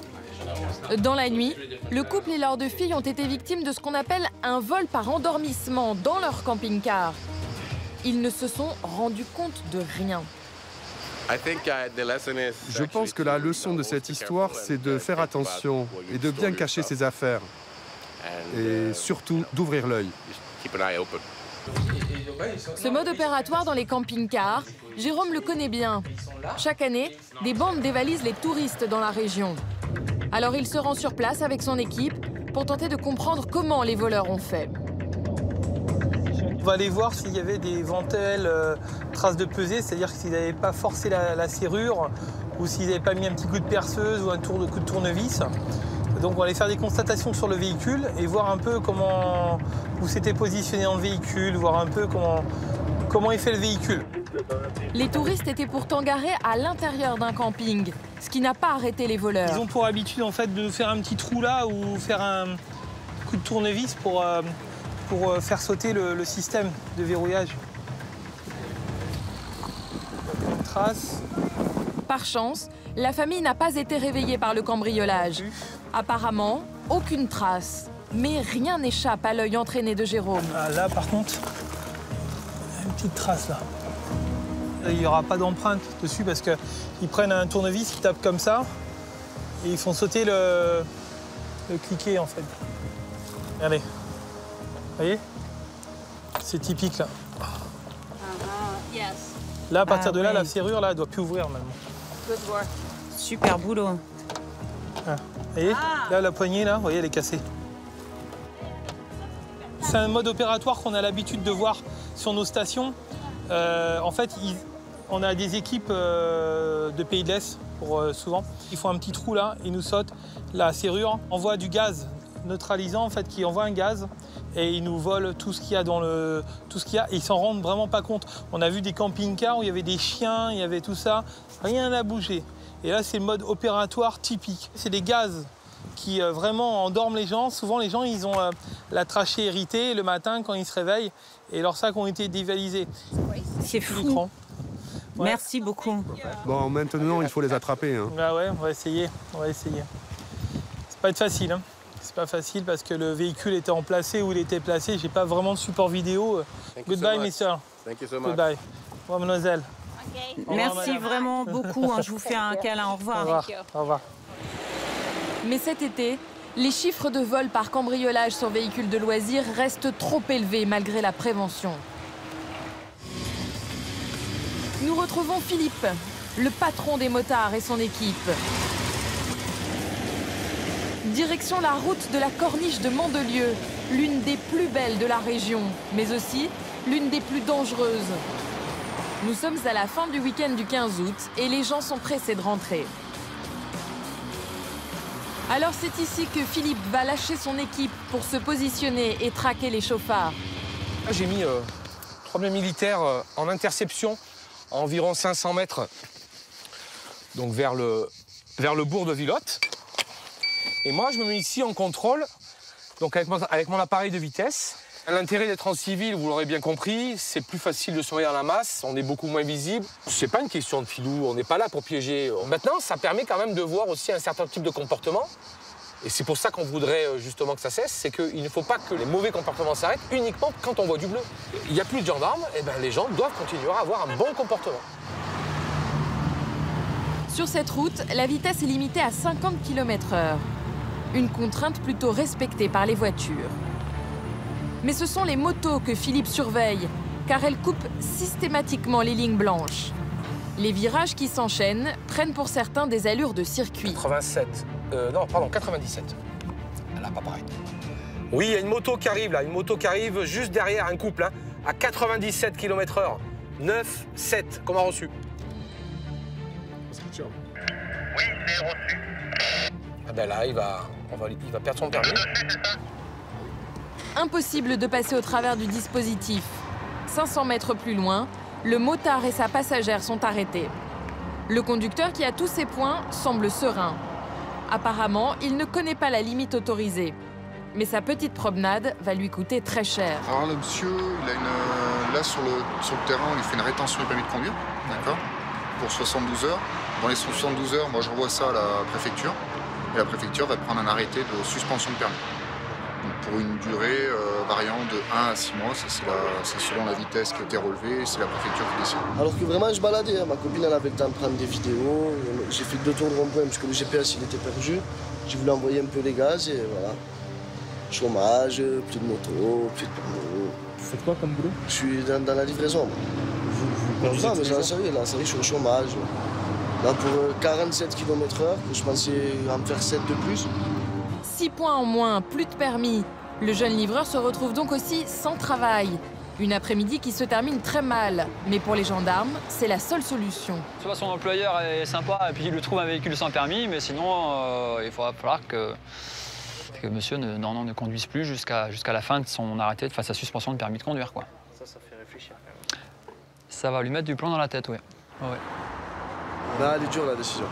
Speaker 1: Dans la nuit, le couple et leurs 2 filles ont été victimes de ce qu'on appelle un vol par endormissement dans leur camping-car. Ils ne se sont rendus compte de rien.
Speaker 22: Je pense que la leçon de cette histoire, c'est de faire attention et de bien cacher ses affaires. Et surtout, d'ouvrir l'œil.
Speaker 1: Ce mode opératoire dans les camping-cars, Jérôme le connaît bien. Chaque année, des bandes dévalisent les touristes dans la région. Alors il se rend sur place avec son équipe pour tenter de comprendre comment les voleurs ont fait.
Speaker 23: On va aller voir s'il y avait des ventelles, traces de pesée, c'est-à-dire s'ils n'avaient pas forcé la serrure ou s'ils n'avaient pas mis un petit coup de perceuse ou un coup de tournevis. Donc on va aller faire des constatations sur le véhicule et voir un peu où c'était positionné dans le véhicule, voir un peu comment est fait le véhicule.
Speaker 1: Les touristes étaient pourtant garés à l'intérieur d'un camping, ce qui n'a pas arrêté les voleurs.
Speaker 23: Ils ont pour habitude en fait de faire un petit trou là ou faire un coup de tournevis pour faire sauter le système de verrouillage. Une trace.
Speaker 1: Par chance, la famille n'a pas été réveillée par le cambriolage. Apparemment, aucune trace. Mais rien n'échappe à l'œil entraîné de Jérôme.
Speaker 23: Ah, là, par contre, une petite trace là. Il n'y aura pas d'empreinte dessus parce qu'ils prennent un tournevis, ils tapent comme ça et ils font sauter le cliquet en fait. Regardez. Vous voyez? C'est typique là. Là, à partir de là, la serrure là, elle doit plus ouvrir maintenant.
Speaker 3: Super boulot.
Speaker 23: Ah. Vous voyez? Là, la poignée, là, vous voyez, elle est cassée. C'est un mode opératoire qu'on a l'habitude de voir sur nos stations. En fait, on a des équipes de pays de l'Est, souvent. Ils font un petit trou là, ils nous sautent la serrure, envoient du gaz neutralisant, en fait, qui envoie un gaz et ils nous volent tout ce qu'il y a et ils s'en rendent vraiment pas compte. On a vu des camping-cars où il y avait des chiens, il y avait tout ça, rien n'a bougé. Et là, c'est le mode opératoire typique. C'est des gaz qui vraiment endorment les gens. Souvent, les gens, ils ont la trachée irritée le matin quand ils se réveillent et leurs sacs ont été dévalisés.
Speaker 3: C'est fou. Ouais. Merci beaucoup.
Speaker 22: Bon, maintenant, il faut les attraper. Hein.
Speaker 23: Bah ouais, on va essayer. C'est pas facile. Hein. C'est pas facile parce que le véhicule était emplacé où il était placé. J'ai pas vraiment de support vidéo. Goodbye, mister.
Speaker 18: Thank you so much.
Speaker 23: Goodbye. Au revoir, mademoiselle.
Speaker 3: Merci vraiment beaucoup. Je vous fais un câlin. Au revoir.
Speaker 23: Au revoir. Au revoir.
Speaker 1: Mais cet été, les chiffres de vol par cambriolage sur véhicules de loisirs restent trop élevés malgré la prévention. Nous retrouvons Philippe, le patron des motards et son équipe. Direction la route de la Corniche de Mandelieu, l'une des plus belles de la région, mais aussi l'une des plus dangereuses. Nous sommes à la fin du week-end du 15 août et les gens sont pressés de rentrer. Alors c'est ici que Philippe va lâcher son équipe pour se positionner et traquer les chauffards.
Speaker 4: J'ai mis 3000 militaires en interception à environ 500 mètres donc vers le bourg de Villotte. Et moi, je me mets ici en contrôle, donc avec mon appareil de vitesse. L'intérêt d'être en civil, vous l'aurez bien compris, c'est plus facile de surveiller dans la masse, on est beaucoup moins visible. C'est pas une question de filou, on n'est pas là pour piéger. Maintenant, ça permet quand même de voir aussi un certain type de comportement. Et c'est pour ça qu'on voudrait justement que ça cesse, c'est qu'il ne faut pas que les mauvais comportements s'arrêtent uniquement quand on voit du bleu. Il n'y a plus de gendarmes, et ben les gens doivent continuer à avoir un bon comportement.
Speaker 1: Sur cette route, la vitesse est limitée à 50 km/h. Une contrainte plutôt respectée par les voitures. Mais ce sont les motos que Philippe surveille, car elles coupent systématiquement les lignes blanches. Les virages qui s'enchaînent prennent pour certains des allures de circuit.
Speaker 4: 97. Non, pardon, 97. Là, pas pareil. Oui, il y a une moto qui arrive, là. Une moto qui arrive juste derrière un couple, hein, à 97 km/h. 9, 7, comme a reçu.
Speaker 13: Oui, c'est reçu.
Speaker 4: Ah ben là, il va perdre son permis.
Speaker 1: Impossible de passer au travers du dispositif. 500 mètres plus loin, le motard et sa passagère sont arrêtés. Le conducteur, qui a tous ses points, semble serein. Apparemment, il ne connaît pas la limite autorisée. Mais sa petite promenade va lui coûter très cher.
Speaker 7: Alors le monsieur, il a une... là sur le terrain, on lui fait une rétention du permis de conduire, d'accord, pour 72 heures. Dans les 72 heures, moi je renvoie ça à la préfecture. Et la préfecture va prendre un arrêté de suspension de permis. Donc pour une durée variant de 1 à 6 mois, c'est selon la vitesse qui a été relevée, c'est la préfecture qui décide.
Speaker 11: Alors que vraiment je baladais, hein. Ma copine elle avait le temps de prendre des vidéos, j'ai fait 2 tours de rond-point parce que le GPS il était perdu. J'ai voulu envoyer un peu les gaz et voilà. Chômage, plus de moto, plus de permis.
Speaker 14: Vous faites quoi comme boulot?
Speaker 11: Je suis dans la livraison. Non, mais j'en sais rien, là, je suis au chômage. Là, pour 47 km/h, je pensais en me faire 7 de plus.
Speaker 1: 6 points en moins, plus de permis. Le jeune livreur se retrouve donc aussi sans travail. Une après-midi qui se termine très mal. Mais pour les gendarmes, c'est la seule solution.
Speaker 8: Soit son employeur est sympa et puis il lui trouve un véhicule sans permis, mais sinon, il va falloir que monsieur ne conduise plus jusqu'à la fin de son arrêté, de sa suspension de permis de conduire, quoi.
Speaker 15: Ça fait réfléchir.
Speaker 8: Ça va lui mettre du plomb dans la tête, oui. Ouais.
Speaker 11: Là, elle est dure, la décision.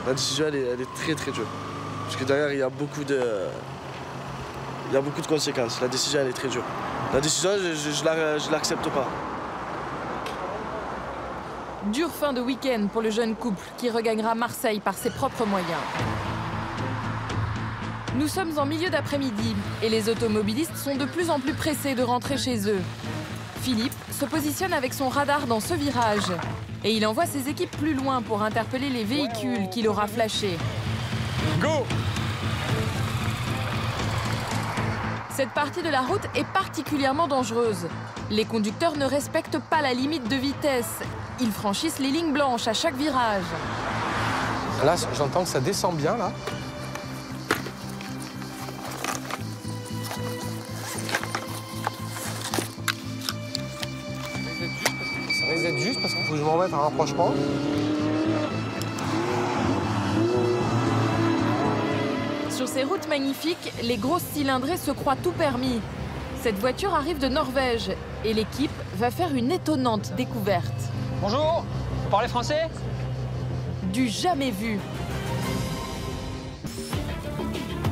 Speaker 11: La décision, elle est très, très dure. Parce que derrière, il y a beaucoup de conséquences. La décision, elle est très dure. La décision, je l'accepte pas.
Speaker 1: Dure fin de week-end pour le jeune couple qui regagnera Marseille par ses propres moyens. Nous sommes en milieu d'après-midi et les automobilistes sont de plus en plus pressés de rentrer chez eux. Philippe se positionne avec son radar dans ce virage et il envoie ses équipes plus loin pour interpeller les véhicules qu'il aura flashés.
Speaker 4: Go!
Speaker 1: Cette partie de la route est particulièrement dangereuse. Les conducteurs ne respectent pas la limite de vitesse. Ils franchissent les lignes blanches à chaque virage.
Speaker 4: Là, j'entends que ça descend bien, là. Ça risque d'être juste parce qu'il faut que je me remette un rapprochement.
Speaker 1: Sur ces routes magnifiques, les grosses cylindrées se croient tout permis. Cette voiture arrive de Norvège et l'équipe va faire une étonnante découverte.
Speaker 8: Bonjour, vous parlez français?
Speaker 1: Du jamais vu.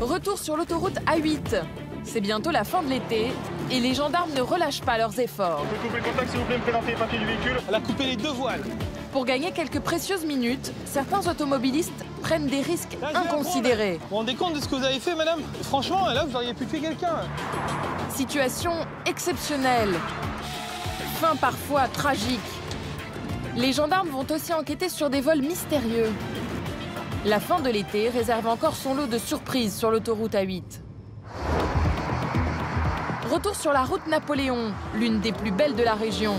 Speaker 1: Retour sur l'autoroute A8. C'est bientôt la fin de l'été et les gendarmes ne relâchent pas leurs efforts.
Speaker 2: Vous pouvez couper le contact, s'il vous plaît, me présenter les papiers du véhicule.
Speaker 23: Elle a coupé les 2 voiles.
Speaker 1: Pour gagner quelques précieuses minutes, certains automobilistes prennent des risques inconsidérés.
Speaker 23: Vous vous rendez compte de ce que vous avez fait, madame? Franchement, là, vous auriez pu tuer quelqu'un.
Speaker 1: Situation exceptionnelle. Fin parfois tragique. Les gendarmes vont aussi enquêter sur des vols mystérieux. La fin de l'été réserve encore son lot de surprises sur l'autoroute A8. Retour sur la route Napoléon, l'une des plus belles de la région.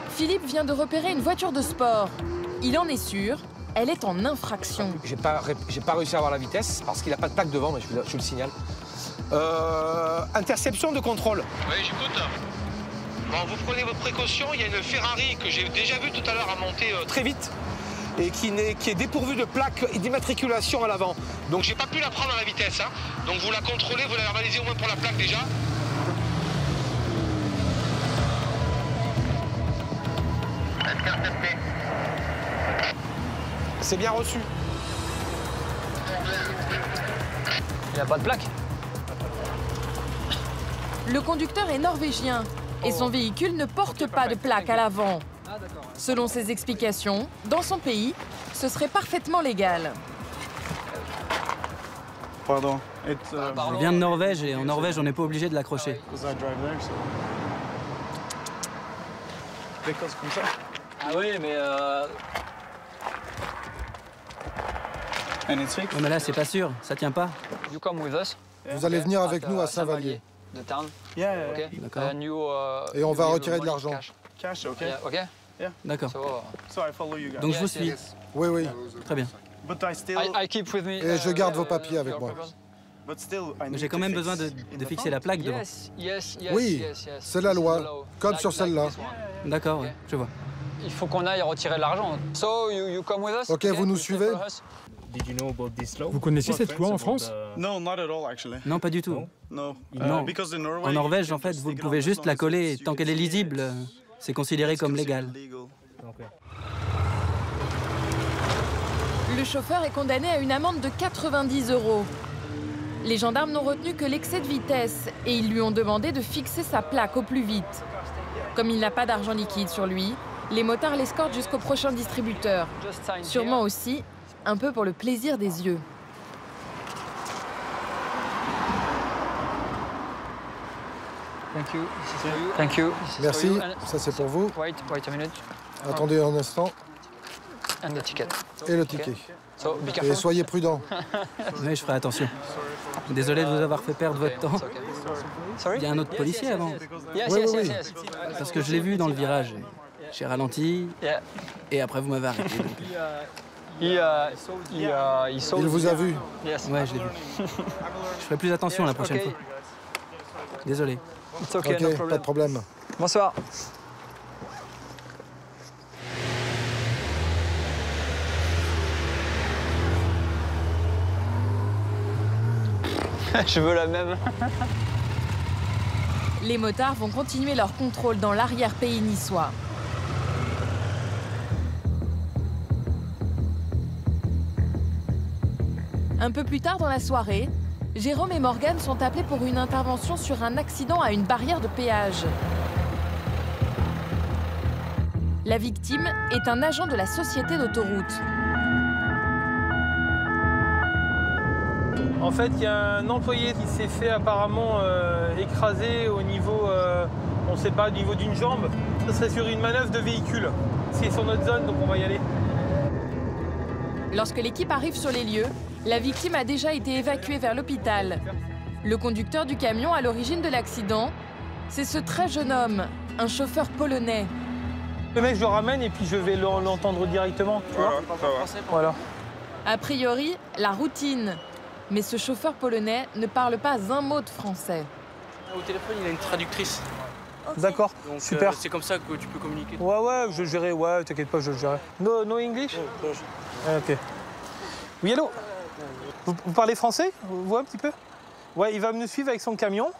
Speaker 1: Philippe vient de repérer une voiture de sport. Il en est sûr, elle est en infraction.
Speaker 4: J'ai pas réussi à avoir la vitesse parce qu'il n'a pas de plaque devant, mais je le signale. Interception de contrôle.
Speaker 24: Oui, j'écoute. Bon, vous prenez vos précautions, il y a une Ferrari que j'ai déjà vue tout à l'heure à monter
Speaker 4: très vite et qui est dépourvue de plaque d'immatriculation à l'avant.
Speaker 24: Donc j'ai pas pu la prendre à la vitesse, hein. Donc vous la contrôlez, vous la verbalisez au moins pour la plaque déjà.
Speaker 4: C'est bien reçu.
Speaker 8: Il n'y a pas de plaque.
Speaker 1: Le conducteur est norvégien et son véhicule ne porte pas de plaque à l'avant. Selon ses explications, dans son pays, ce serait parfaitement légal.
Speaker 14: Pardon. Je viens de Norvège et en Norvège, on n'est pas obligé de l'accrocher.
Speaker 23: Comme ça.
Speaker 8: Ah oui, mais
Speaker 14: mais là, c'est pas sûr, ça tient pas.
Speaker 21: Vous allez venir avec nous à Saint-Vallier.
Speaker 14: D'accord.
Speaker 21: Et on va retirer de l'argent.
Speaker 14: D'accord. Donc je vous suis.
Speaker 21: Oui, oui.
Speaker 14: Très bien.
Speaker 21: Et je garde vos papiers avec moi.
Speaker 14: Mais j'ai quand même besoin de fixer la plaque devant.
Speaker 21: Oui, c'est la loi, comme sur celle-là.
Speaker 14: D'accord, ouais, je vois.
Speaker 8: Il faut qu'on aille retirer de l'argent.
Speaker 21: Ok, vous nous suivez?
Speaker 5: Vous connaissez cette loi en France?
Speaker 14: Non, pas du tout. Non. En Norvège, en fait, vous pouvez juste la coller. Tant qu'elle est lisible, c'est considéré comme légal.
Speaker 1: Le chauffeur est condamné à une amende de 90 €. Les gendarmes n'ont retenu que l'excès de vitesse et ils lui ont demandé de fixer sa plaque au plus vite. Comme il n'a pas d'argent liquide sur lui, les motards l'escortent jusqu'au prochain distributeur. Sûrement aussi un peu pour le plaisir des yeux.
Speaker 8: Thank you.
Speaker 21: Merci, ça c'est pour vous. Attendez un instant. Et le ticket. Et soyez prudents.
Speaker 14: Oui, je ferai attention. Désolé de vous avoir fait perdre votre temps. Il y a un autre policier avant.
Speaker 21: Oui, oui, oui.
Speaker 14: Parce que je l'ai vu dans le virage. J'ai ralenti et après vous m'avez arrêté.
Speaker 21: Il vous a vu.
Speaker 14: Ouais, je l'ai vu. Je ferai plus attention la prochaine fois. Désolé.
Speaker 21: Ok, pas de problème.
Speaker 8: Bonsoir. Je veux la même.
Speaker 1: Les motards vont continuer leur contrôle dans l'arrière-pays niçois. Un peu plus tard dans la soirée, Jérôme et Morgane sont appelés pour une intervention sur un accident à une barrière de péage. La victime est un agent de la société d'autoroute.
Speaker 23: En fait, il y a un employé qui s'est fait apparemment écraser au niveau, on ne sait pas, au niveau d'une jambe. Ce serait sur une manœuvre de véhicule. C'est sur notre zone, donc on va y aller.
Speaker 1: Lorsque l'équipe arrive sur les lieux, la victime a déjà été évacuée vers l'hôpital. Le conducteur du camion à l'origine de l'accident, c'est ce très jeune homme, un chauffeur polonais.
Speaker 23: Le mec, je le ramène et puis je vais l'entendre directement, tu vois. Voilà.
Speaker 1: A priori, la routine. Mais ce chauffeur polonais ne parle pas un mot de français.
Speaker 2: Au téléphone, il a une traductrice.
Speaker 23: D'accord, super.
Speaker 2: C'est comme ça que tu peux communiquer.
Speaker 23: Ouais, je le gérerai, ouais, t'inquiète pas, je le gérerai. No English? Ok. Oui, allô? Vous parlez français? Vous un petit peu? Ouais, il va nous suivre avec son camion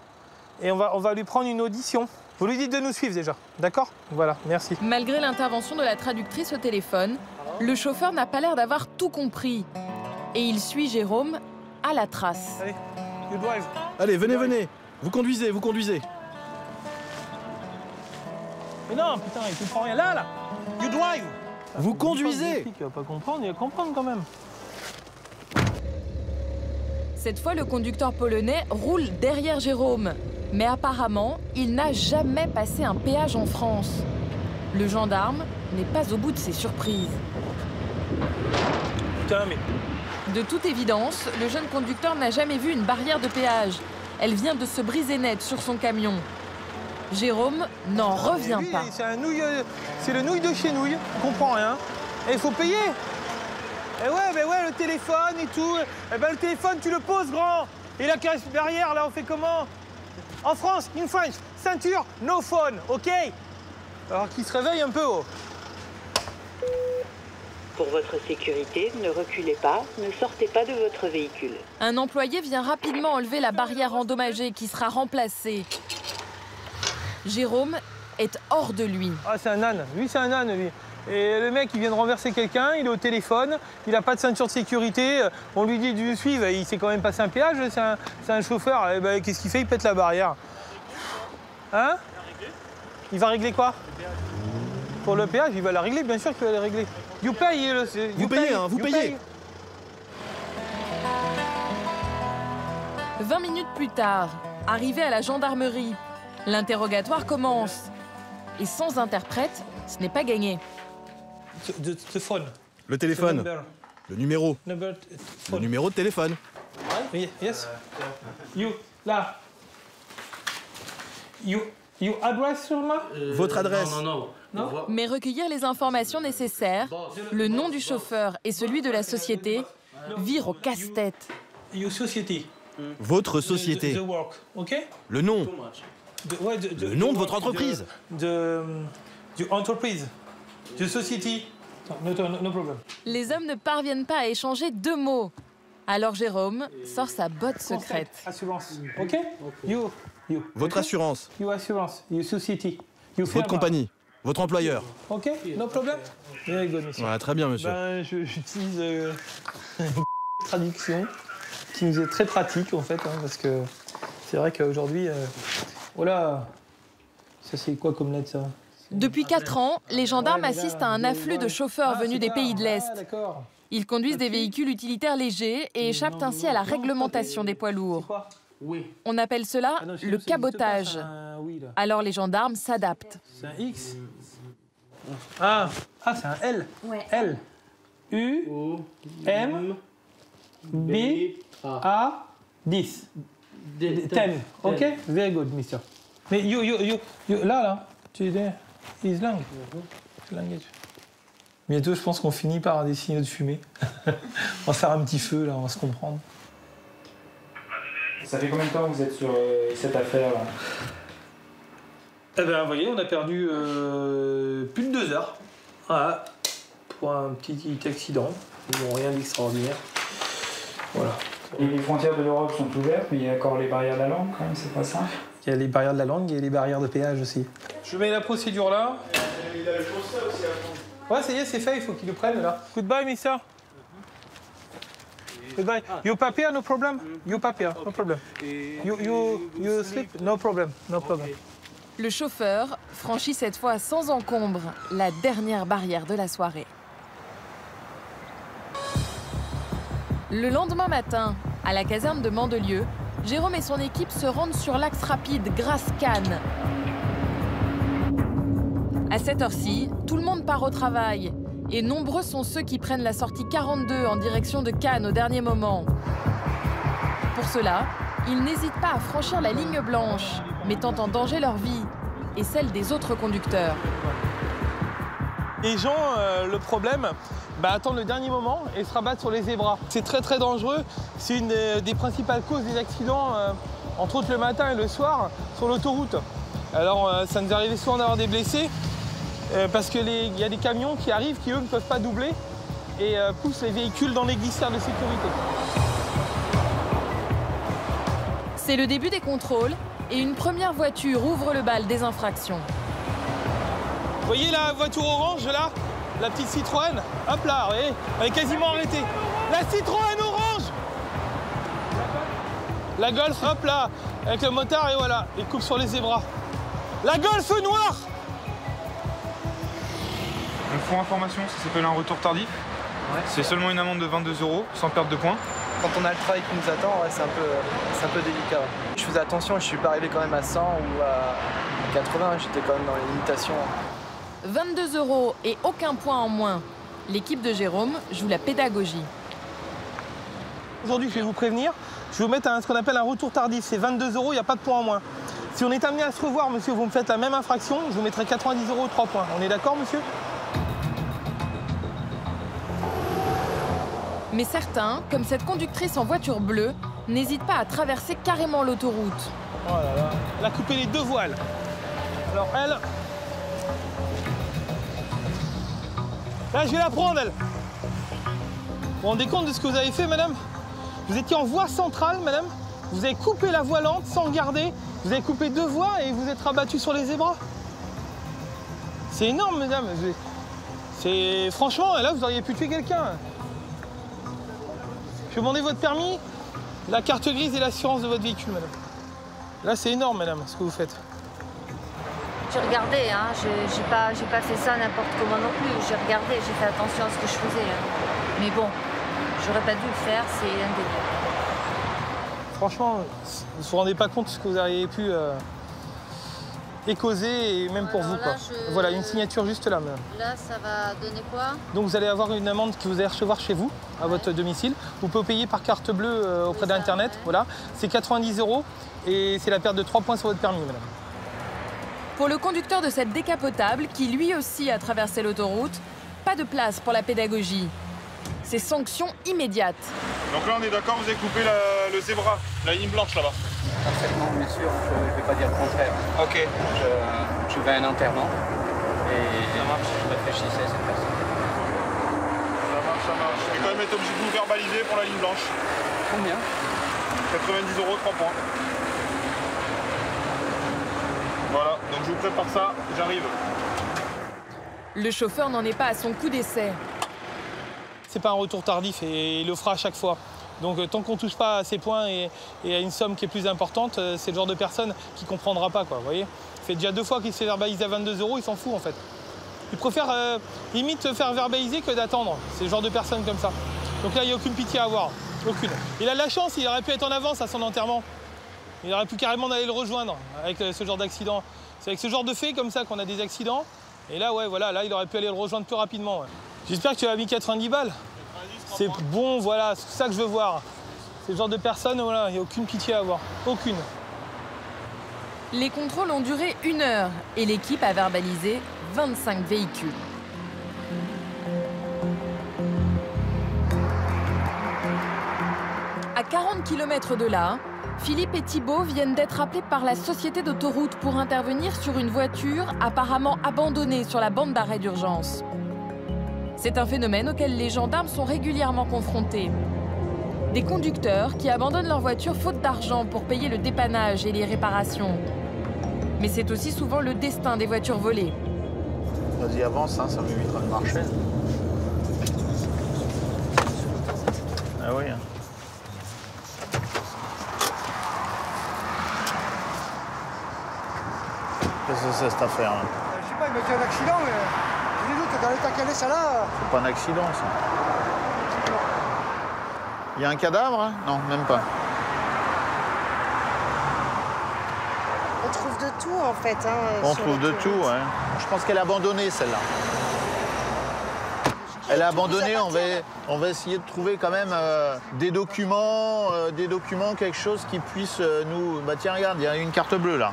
Speaker 23: et on va lui prendre une audition. Vous lui dites de nous suivre déjà, d'accord? Voilà, merci.
Speaker 1: Malgré l'intervention de la traductrice au téléphone, le chauffeur n'a pas l'air d'avoir tout compris. Et il suit Jérôme à la trace.
Speaker 23: Allez, you drive.
Speaker 5: Allez, venez. Vous conduisez.
Speaker 23: Mais non, putain, il comprend rien. Là, you drive.
Speaker 5: Vous conduisez.
Speaker 23: Il va pas comprendre, il va comprendre quand même.
Speaker 1: Cette fois, le conducteur polonais roule derrière Jérôme. Mais apparemment, il n'a jamais passé un péage en France. Le gendarme n'est pas au bout de ses surprises.
Speaker 23: Putain, mais...
Speaker 1: De toute évidence, le jeune conducteur n'a jamais vu une barrière de péage. Elle vient de se briser net sur son camion. Jérôme n'en revient pas.
Speaker 23: C'est le nouille de chez nouille, on comprend rien. Et il faut payer. Et ouais, le téléphone et tout. Eh ben le téléphone, tu le poses, grand. Et la caisse derrière, là, on fait comment? En France, in French, ceinture, no phone, ok? Alors qu'il se réveille un peu, oh.
Speaker 9: Pour votre sécurité, ne reculez pas, ne sortez pas de votre véhicule.
Speaker 1: Un employé vient rapidement enlever la barrière endommagée qui sera remplacée. Jérôme est hors de lui.
Speaker 23: Ah, c'est un âne. Lui, c'est un âne, lui. Et le mec, il vient de renverser quelqu'un, il est au téléphone, il n'a pas de ceinture de sécurité, on lui dit de le suivre, il s'est quand même passé un péage, c'est un chauffeur, et ben, qu'est-ce qu'il fait? Il pète la barrière. Hein? Il va régler quoi? Pour le péage, il va la régler, bien sûr qu'il va la régler. Vous payez,
Speaker 5: vous payez.
Speaker 1: 20 minutes plus tard, arrivé à la gendarmerie, l'interrogatoire commence. Et sans interprète, ce n'est pas gagné.
Speaker 23: The phone.
Speaker 5: Le téléphone.
Speaker 16: Le numéro. Le numéro de téléphone.
Speaker 23: Oui, yes. You, là. You address sur là?
Speaker 16: Votre adresse.
Speaker 23: Non.
Speaker 1: Mais recueillir les informations nécessaires, le nom du chauffeur et celui de la société, vire au casse-tête.
Speaker 23: Your society.
Speaker 16: Votre société.
Speaker 23: The work, ok?
Speaker 16: Le nom. Le nom de votre entreprise.
Speaker 23: Du entreprise. De society. No problem.
Speaker 1: Les hommes ne parviennent pas à échanger 2 mots. Alors Jérôme sort sa botte secrète.
Speaker 23: Assurance, ok? You.
Speaker 16: Votre assurance.
Speaker 23: Your assurance. Your society.
Speaker 16: Votre compagnie. Votre employeur.
Speaker 23: Ok, no problem. Very good, monsieur.
Speaker 16: Ouais, très bien, monsieur.
Speaker 23: Ben, j'utilise une traduction qui nous est très pratique, en fait, hein, parce que c'est vrai qu'aujourd'hui... voilà. Ça, c'est quoi comme lettre, ça?
Speaker 1: Depuis 4 ans, les gendarmes assistent à un afflux de chauffeurs venus des pays de l'Est. Ils conduisent des véhicules utilitaires légers et échappent ainsi à la réglementation des poids lourds. On appelle cela le cabotage. Alors les gendarmes s'adaptent.
Speaker 23: C'est un X. Ah, c'est un L. L. U, M, B, A, 10. 10. Ok? Very good, mister. Mais là, tu es there. Is language. Bientôt, je pense qu'on finit par des signaux de fumée. On va faire un petit feu, là, on va se comprendre.
Speaker 5: Ça fait combien de temps que vous êtes sur cette affaire-là?
Speaker 23: Eh bien, vous voyez, on a perdu plus de 2 heures. Voilà. Pour un petit accident. Bon, rien d'extraordinaire. Voilà.
Speaker 5: Et les frontières de l'Europe sont ouvertes, mais il y a encore les barrières de la langue, quand même, c'est pas simple.
Speaker 23: Il y a les barrières de la langue et les barrières de péage aussi. Je mets la procédure là.
Speaker 13: Il a le constat aussi à fond.
Speaker 23: Ouais, ça y est, c'est fait, il faut qu'il le prenne là. Goodbye, mister. Goodbye. You papier, no problem. You papier, no problem. You sleep, no problem, no problem.
Speaker 1: Le chauffeur franchit cette fois sans encombre la dernière barrière de la soirée. Le lendemain matin, à la caserne de Mandelieu, Jérôme et son équipe se rendent sur l'axe rapide Grasse-Cannes. À cette heure-ci, tout le monde part au travail. Et nombreux sont ceux qui prennent la sortie 42 en direction de Cannes au dernier moment. Pour cela, ils n'hésitent pas à franchir la ligne blanche, mettant en danger leur vie et celle des autres conducteurs.
Speaker 23: Les gens, le problème, attendent le dernier moment et se rabattent sur les zébras. C'est très très dangereux. C'est une des principales causes des accidents, entre autres le matin et le soir, sur l'autoroute. Alors ça nous arrivait souvent d'avoir des blessés parce qu'il y a des camions qui arrivent qui, eux, ne peuvent pas doubler et poussent les véhicules dans les glissières de sécurité.
Speaker 1: C'est le début des contrôles et une première voiture ouvre le bal des infractions.
Speaker 23: Vous voyez la voiture orange là? La petite Citroën? Hop là, vous voyez, elle est quasiment arrêtée. La Citroën orange! La Golf, hop là, avec le motard et voilà, il coupe sur les zébras. La Golf noire!
Speaker 17: Pour information, ça s'appelle un retour tardif. Ouais. C'est seulement une amende de 22 €, sans perte de points.
Speaker 15: Quand on a le travail qui nous attend, ouais, c'est un peu délicat. Ouais. Je faisais attention, je suis pas arrivé quand même à 100 ou à 80, j'étais quand même dans les limitations.
Speaker 1: 22 € et aucun point en moins. L'équipe de Jérôme joue la pédagogie.
Speaker 23: Aujourd'hui, je vais vous prévenir, je vais vous mettre ce qu'on appelle un retour tardif. C'est 22 €, il n'y a pas de point en moins. Si on est amené à se revoir, monsieur, vous me faites la même infraction, je vous mettrai 90 € 3 points. On est d'accord, monsieur?
Speaker 1: Mais certains, comme cette conductrice en voiture bleue, n'hésitent pas à traverser carrément l'autoroute.
Speaker 23: Oh là là, elle a coupé les 2 voiles. Alors elle... Là, je vais la prendre, elle. Vous vous rendez compte de ce que vous avez fait, madame? Vous étiez en voie centrale, madame. Vous avez coupé la voie lente sans regarder. Vous avez coupé 2 voies et vous êtes rabattu sur les zébras. C'est énorme, madame. Franchement, là, vous auriez pu tuer quelqu'un. Je vais demander votre permis, la carte grise et l'assurance de votre véhicule, madame. Là, c'est énorme, madame, ce que vous faites.
Speaker 19: J'ai regardé, hein. J'ai pas fait ça n'importe comment non plus. J'ai regardé, j'ai fait attention à ce que je faisais. Hein. Mais bon, j'aurais pas dû le faire, c'est indéniable.
Speaker 23: Franchement, vous ne vous rendez pas compte de ce que vous auriez pu et causer, et même pour vous. Quoi. Voilà, une signature juste là. Madame.
Speaker 19: Là, ça va donner quoi?
Speaker 23: Donc vous allez avoir une amende que vous allez recevoir chez vous, à votre domicile. Vous pouvez payer par carte bleue auprès d'Internet. Voilà. C'est 90 € et c'est la perte de 3 points sur votre permis, madame.
Speaker 1: Pour le conducteur de cette décapotable, qui lui aussi a traversé l'autoroute, pas de place pour la pédagogie. C'est sanction immédiate.
Speaker 17: Donc là, on est d'accord, vous avez coupé le zébra, la ligne blanche là-bas.
Speaker 6: Parfaitement, bien sûr, je ne vais pas dire le contraire.
Speaker 17: Ok.
Speaker 6: Je vais à un enterrement et je réfléchissais à cette personne.
Speaker 17: Ça marche. Je vais quand même être obligé de vous verbaliser pour la ligne blanche.
Speaker 6: Combien?
Speaker 17: 90 €, 3 points. Voilà, donc je vous prépare ça, j'arrive.
Speaker 1: Le chauffeur n'en est pas à son coup d'essai.
Speaker 23: C'est pas un retour tardif et il le fera à chaque fois. Donc tant qu'on ne touche pas à ces points et à une somme qui est plus importante, c'est le genre de personne qui ne comprendra pas, quoi, vous voyez. Ça fait déjà 2 fois qu'il se fait verbaliser à 22 €, il s'en fout en fait. Il préfère limite se faire verbaliser que d'attendre. C'est le genre de personne comme ça. Donc là, il n'y a aucune pitié à avoir. Aucune. Il a de la chance, il aurait pu être en avance à son enterrement. Il aurait pu carrément aller le rejoindre avec ce genre d'accident. C'est avec ce genre de fait comme ça qu'on a des accidents. Et là, ouais, voilà, là, il aurait pu aller le rejoindre plus rapidement. Ouais. J'espère que tu as mis 90 balles. C'est bon, voilà, c'est ça que je veux voir. C'est le genre de personne, voilà, il n'y a aucune pitié à avoir. Aucune.
Speaker 1: Les contrôles ont duré 1 heure et l'équipe a verbalisé 25 véhicules. À 40 km de là, Philippe et Thibaut viennent d'être appelés par la société d'autoroute pour intervenir sur une voiture apparemment abandonnée sur la bande d'arrêt d'urgence. C'est un phénomène auquel les gendarmes sont régulièrement confrontés. Des conducteurs qui abandonnent leur voiture faute d'argent pour payer le dépannage et les réparations. Mais c'est aussi souvent le destin des voitures volées.
Speaker 10: Vas-y, avance, hein, ça m'évitera de marcher. Ah oui. Qu'est-ce que c'est cette affaire là?
Speaker 12: Je sais pas, il m'a dit un accident, mais j'ai des doutes, dans l'état qu'elle est, ça là.
Speaker 10: C'est pas un accident ça. Il y a un cadavre hein? Non, même pas.
Speaker 20: On trouve de tout en fait. Hein,
Speaker 10: on trouve de tout, ouais. Je pense qu'elle a abandonné celle-là. Elle a abandonné, on va essayer de trouver quand même des documents, quelque chose qui puisse nous... Bah tiens, regarde, il y a une carte bleue là.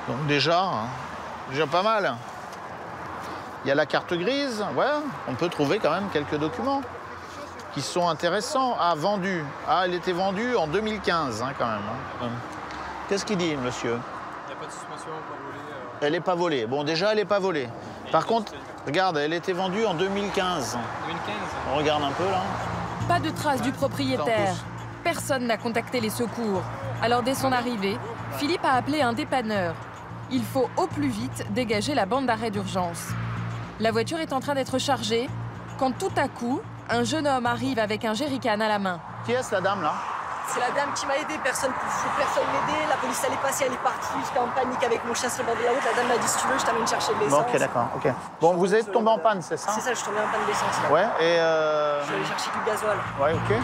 Speaker 10: Donc déjà pas mal. Il y a la carte grise, ouais, on peut trouver quand même quelques documents qui sont intéressants. Ah, vendue. Ah, elle était vendue en 2015 hein, quand même. Hein. Qu'est-ce qu'il dit, monsieur?
Speaker 6: Il n'y a pas de suspension, pas volée.
Speaker 10: Elle n'est pas volée. Bon, déjà, elle n'est pas volée. Par contre, regarde, elle était vendue en 2015.
Speaker 6: 2015.
Speaker 10: On regarde un peu, là.
Speaker 1: Pas de trace du propriétaire. Personne n'a contacté les secours. Alors, dès son arrivée, Philippe a appelé un dépanneur. Il faut au plus vite dégager la bande d'arrêt d'urgence. La voiture est en train d'être chargée quand tout à coup, un jeune homme arrive avec un jerrycan à la main.
Speaker 10: Qui est-ce, la dame, là?
Speaker 20: C'est la dame qui m'a aidé, personne m'aidait. La police elle est passée, elle est partie. J'étais en panique avec mon chien sur le bord de la route. La dame m'a dit si tu veux, je t'amène chercher de l'essence.
Speaker 10: Bon, ok, d'accord. Okay. Bon, vous êtes tombé en panne, c'est ça?
Speaker 20: C'est ça, je suis tombé en panne d'essence.
Speaker 10: Ouais, et
Speaker 20: je suis allé chercher du gasoil.
Speaker 10: Ouais, ok.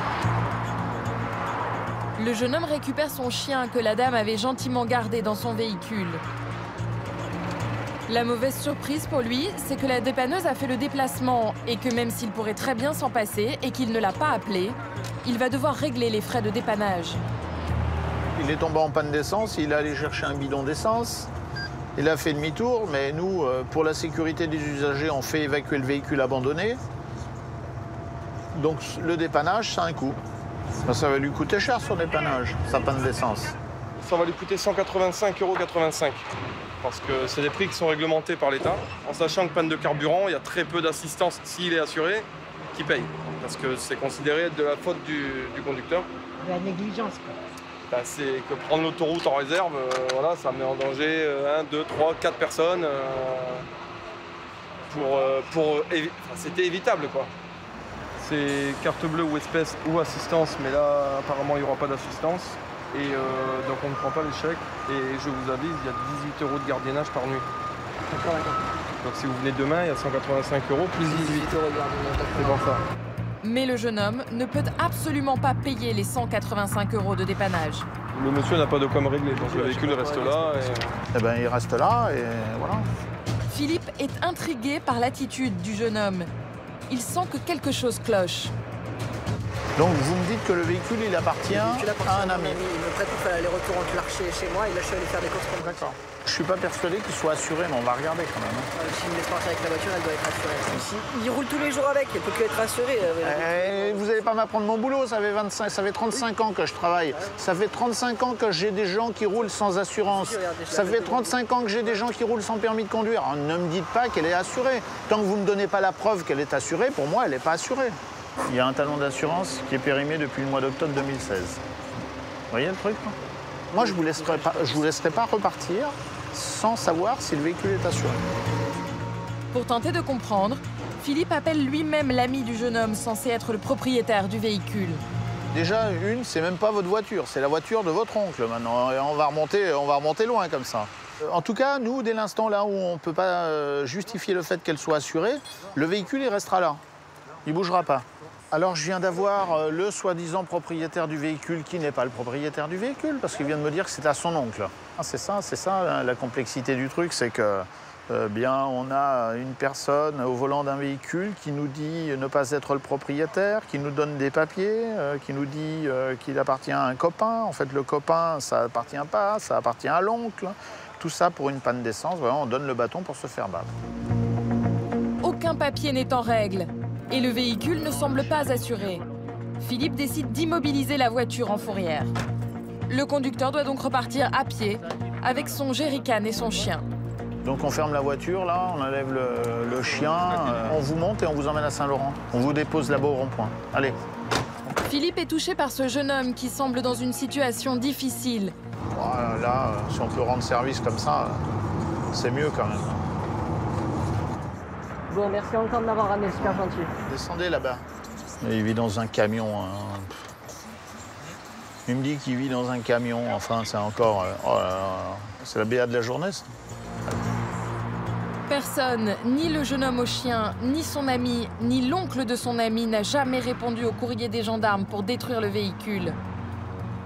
Speaker 1: Le jeune homme récupère son chien que la dame avait gentiment gardé dans son véhicule. La mauvaise surprise pour lui, c'est que la dépanneuse a fait le déplacement et que même s'il pourrait très bien s'en passer et qu'il ne l'a pas appelé, il va devoir régler les frais de dépannage.
Speaker 10: Il est tombé en panne d'essence, il est allé chercher un bidon d'essence, il a fait demi-tour, mais nous, pour la sécurité des usagers, on fait évacuer le véhicule abandonné. Donc le dépannage, c'est un coût. Ça va lui coûter cher son dépannage, sa panne d'essence.
Speaker 17: Ça va lui coûter 185,85 €. Parce que c'est des prix qui sont réglementés par l'État, en sachant que panne de carburant, il y a très peu d'assistance, s'il est assuré, qui paye. Parce que c'est considéré de la faute du conducteur.
Speaker 20: La négligence, quoi.
Speaker 17: Ben, c'est que prendre l'autoroute en réserve, voilà, ça met en danger 1, 2, 3, 4 personnes. C'était évitable, quoi. C'est carte bleue ou espèce ou assistance, mais là, apparemment, il n'y aura pas d'assistance. Et donc on ne prend pas les chèques. Et je vous avise, il y a 18 € de gardiennage par nuit.
Speaker 20: D'accord.
Speaker 17: Donc si vous venez demain, il y a 185 € plus 18 € de gardiennage. C'est bon ça.
Speaker 1: Mais le jeune homme ne peut absolument pas payer les 185 € de dépannage.
Speaker 17: Le monsieur n'a pas de quoi me régler, donc le véhicule reste là.
Speaker 10: Eh ben, il reste là et voilà.
Speaker 1: Philippe est intrigué par l'attitude du jeune homme. Il sent que quelque chose cloche.
Speaker 10: Donc vous me dites que le véhicule, il appartient à un ami.
Speaker 20: Il me prête pour faire l'aller-retour entre l'Archer et chez moi, et là je suis allé faire des courses.
Speaker 10: D'accord. Je suis pas persuadé qu'il soit assuré, mais on va regarder quand même.
Speaker 20: S'il me laisse partir avec la voiture, elle doit être assurée. Il roule tous les jours avec, elle peut que être assurée.
Speaker 10: Vous n'allez pas m'apprendre mon boulot, ça fait 35 ans que je travaille. Ça fait 35 ans que j'ai des gens qui roulent sans assurance. Ça fait 35 ans que j'ai des gens qui roulent sans permis de conduire. Alors, ne me dites pas qu'elle est assurée. Tant que vous ne me donnez pas la preuve qu'elle est assurée, pour moi, elle n'est pas assurée. Il y a un talon d'assurance qui est périmé depuis le mois d'octobre 2016. Vous voyez le truc? Moi, je vous laisserai pas repartir sans savoir si le véhicule est assuré.
Speaker 1: Pour tenter de comprendre, Philippe appelle lui-même l'ami du jeune homme censé être le propriétaire du véhicule.
Speaker 10: Déjà, c'est même pas votre voiture, c'est la voiture de votre oncle maintenant. Et on va remonter loin comme ça. En tout cas, nous, dès l'instant là où on ne peut pas justifier le fait qu'elle soit assurée, le véhicule, il restera là. Il ne bougera pas. Alors, je viens d'avoir le soi-disant propriétaire du véhicule qui n'est pas le propriétaire du véhicule, parce qu'il vient de me dire que c'est à son oncle. Ah, c'est ça, hein, la complexité du truc, c'est que on a une personne au volant d'un véhicule qui nous dit ne pas être le propriétaire, qui nous donne des papiers, qui nous dit qu'il appartient à un copain. En fait, le copain, ça appartient pas, ça appartient à l'oncle. Tout ça pour une panne d'essence. Vraiment, on donne le bâton pour se faire battre.
Speaker 1: Aucun papier n'est en règle et le véhicule ne semble pas assuré. Philippe décide d'immobiliser la voiture en fourrière. Le conducteur doit donc repartir à pied avec son jerrycan et son chien.
Speaker 10: Donc on ferme la voiture, là, on enlève le chien, on vous monte et on vous emmène à Saint-Laurent. On vous dépose là-bas au rond-point. Allez.
Speaker 1: Philippe est touché par ce jeune homme qui semble dans une situation difficile.
Speaker 10: Voilà, là, si on peut rendre service comme ça, c'est mieux quand même.
Speaker 20: Bon, merci encore de m'avoir ramené, super gentil.
Speaker 10: Descendez là-bas. Il vit dans un camion. Hein. Il me dit qu'il vit dans un camion. Enfin, c'est encore... oh là là, c'est la BA de la journée, ça.
Speaker 1: Personne, ni le jeune homme au chien, ni son ami, ni l'oncle de son ami n'a jamais répondu au courrier des gendarmes pour détruire le véhicule.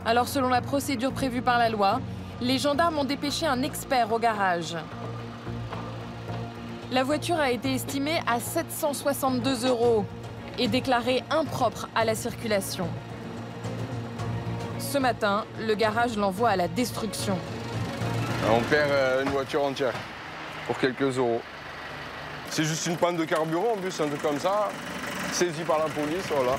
Speaker 1: Alors, selon la procédure prévue par la loi, les gendarmes ont dépêché un expert au garage. La voiture a été estimée à 762 € et déclarée impropre à la circulation. Ce matin, le garage l'envoie à la destruction.
Speaker 17: On perd une voiture entière pour quelques euros. C'est juste une panne de carburant en plus, un truc comme ça, saisi par la police, voilà.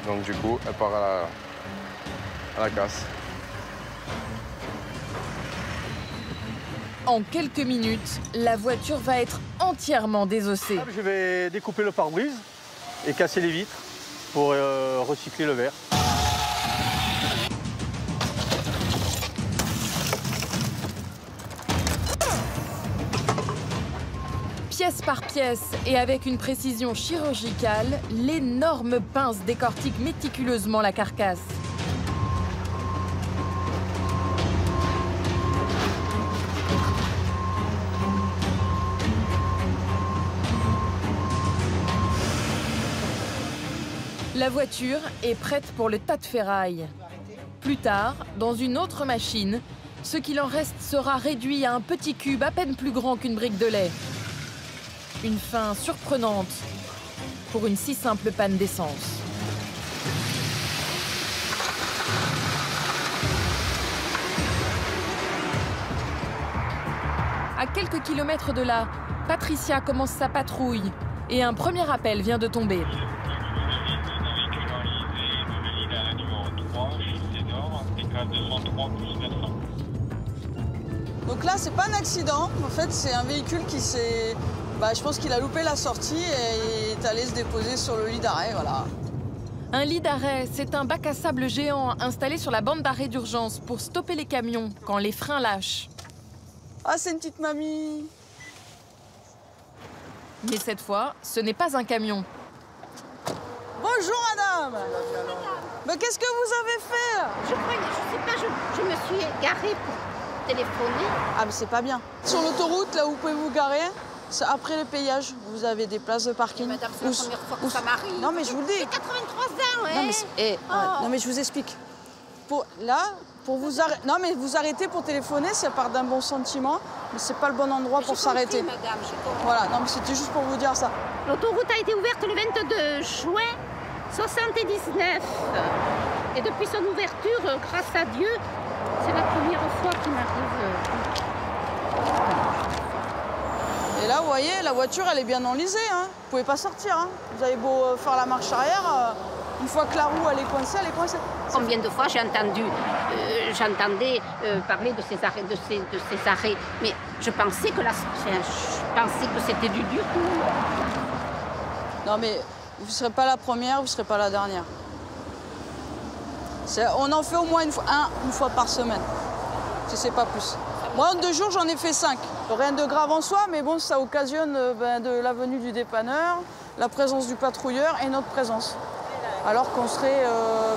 Speaker 17: Donc du coup, elle part à la casse.
Speaker 1: En quelques minutes, la voiture va être entièrement désossée.
Speaker 3: Je vais découper le pare-brise et casser les vitres pour recycler le verre.
Speaker 1: Pièce par pièce et avec une précision chirurgicale, l'énorme pince décortique méticuleusement la carcasse. La voiture est prête pour le tas de ferraille. Plus tard, dans une autre machine, ce qu'il en reste sera réduit à un petit cube à peine plus grand qu'une brique de lait. Une fin surprenante pour une si simple panne d'essence. À quelques kilomètres de là, Patricia commence sa patrouille et un premier appel vient de tomber.
Speaker 7: Donc là, c'est pas un accident. En fait, c'est un véhicule qui s'est... je pense qu'il a loupé la sortie et est allé se déposer sur le lit d'arrêt, voilà.
Speaker 1: Un lit d'arrêt, c'est un bac à sable géant installé sur la bande d'arrêt d'urgence pour stopper les camions quand les freins lâchent.
Speaker 7: Ah, c'est une petite mamie.
Speaker 1: Mais cette fois, ce n'est pas un camion.
Speaker 7: Bonjour, madame. Mais qu'est-ce que vous avez fait?
Speaker 18: Je sais pas, je me suis garée pour téléphoner.
Speaker 7: Ah, mais c'est pas bien. Sur l'autoroute, là où vous pouvez vous garer, c'est après le payage. Vous avez des places de parking.
Speaker 18: Madame, c'est la première fois que ça m'arrive.
Speaker 7: Non, mais je vous le dis.
Speaker 18: J'ai 83 ans, ouais.
Speaker 7: Non, mais je vous explique. pour vous arrêter. Non, mais vous arrêtez pour téléphoner, ça part d'un bon sentiment, mais c'est pas le bon endroit pour s'arrêter.
Speaker 18: Madame, je comprends.
Speaker 7: Voilà, non, mais c'était juste pour vous dire ça.
Speaker 18: L'autoroute a été ouverte le 22 juin 79. Et depuis son ouverture, grâce à Dieu, c'est la première fois qu'il m'arrive.
Speaker 7: Et là, vous voyez, la voiture, elle est bien enlisée. Hein. Vous pouvez pas sortir. Hein. Vous avez beau faire la marche arrière, une fois que la roue elle est coincée, elle est coincée.
Speaker 18: Combien de fois j'entendais parler de ces arrêts, de ces arrêts. Mais je pensais que c'était du dur.
Speaker 7: Non, mais vous ne serez pas la première, vous ne serez pas la dernière. On en fait au moins une fois par semaine, si c'est pas plus. Moi, en 2 jours, j'en ai fait 5. Rien de grave en soi, mais bon, ça occasionne de la venue du dépanneur, la présence du patrouilleur et notre présence. Alors qu'on serait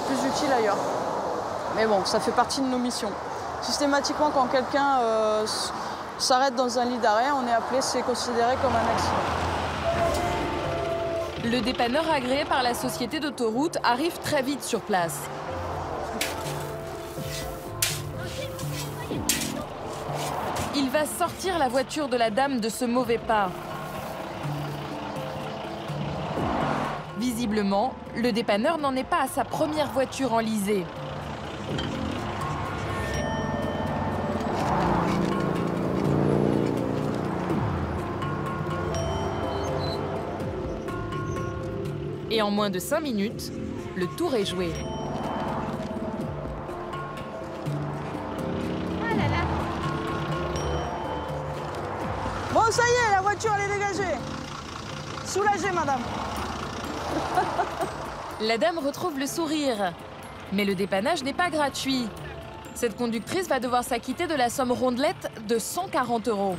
Speaker 7: plus utile ailleurs. Mais bon, ça fait partie de nos missions. Systématiquement, quand quelqu'un s'arrête dans un lit d'arrêt, on est appelé, c'est considéré comme un accident.
Speaker 1: Le dépanneur agréé par la société d'autoroute arrive très vite sur place. Il va sortir la voiture de la dame de ce mauvais pas. Visiblement, le dépanneur n'en est pas à sa première voiture enlisée. Et en moins de 5 minutes, le tour est joué.
Speaker 7: Bon, ça y est, la voiture, elle est dégagée. Soulagée, madame.
Speaker 1: La dame retrouve le sourire. Mais le dépannage n'est pas gratuit. Cette conductrice va devoir s'acquitter de la somme rondelette de 140 €.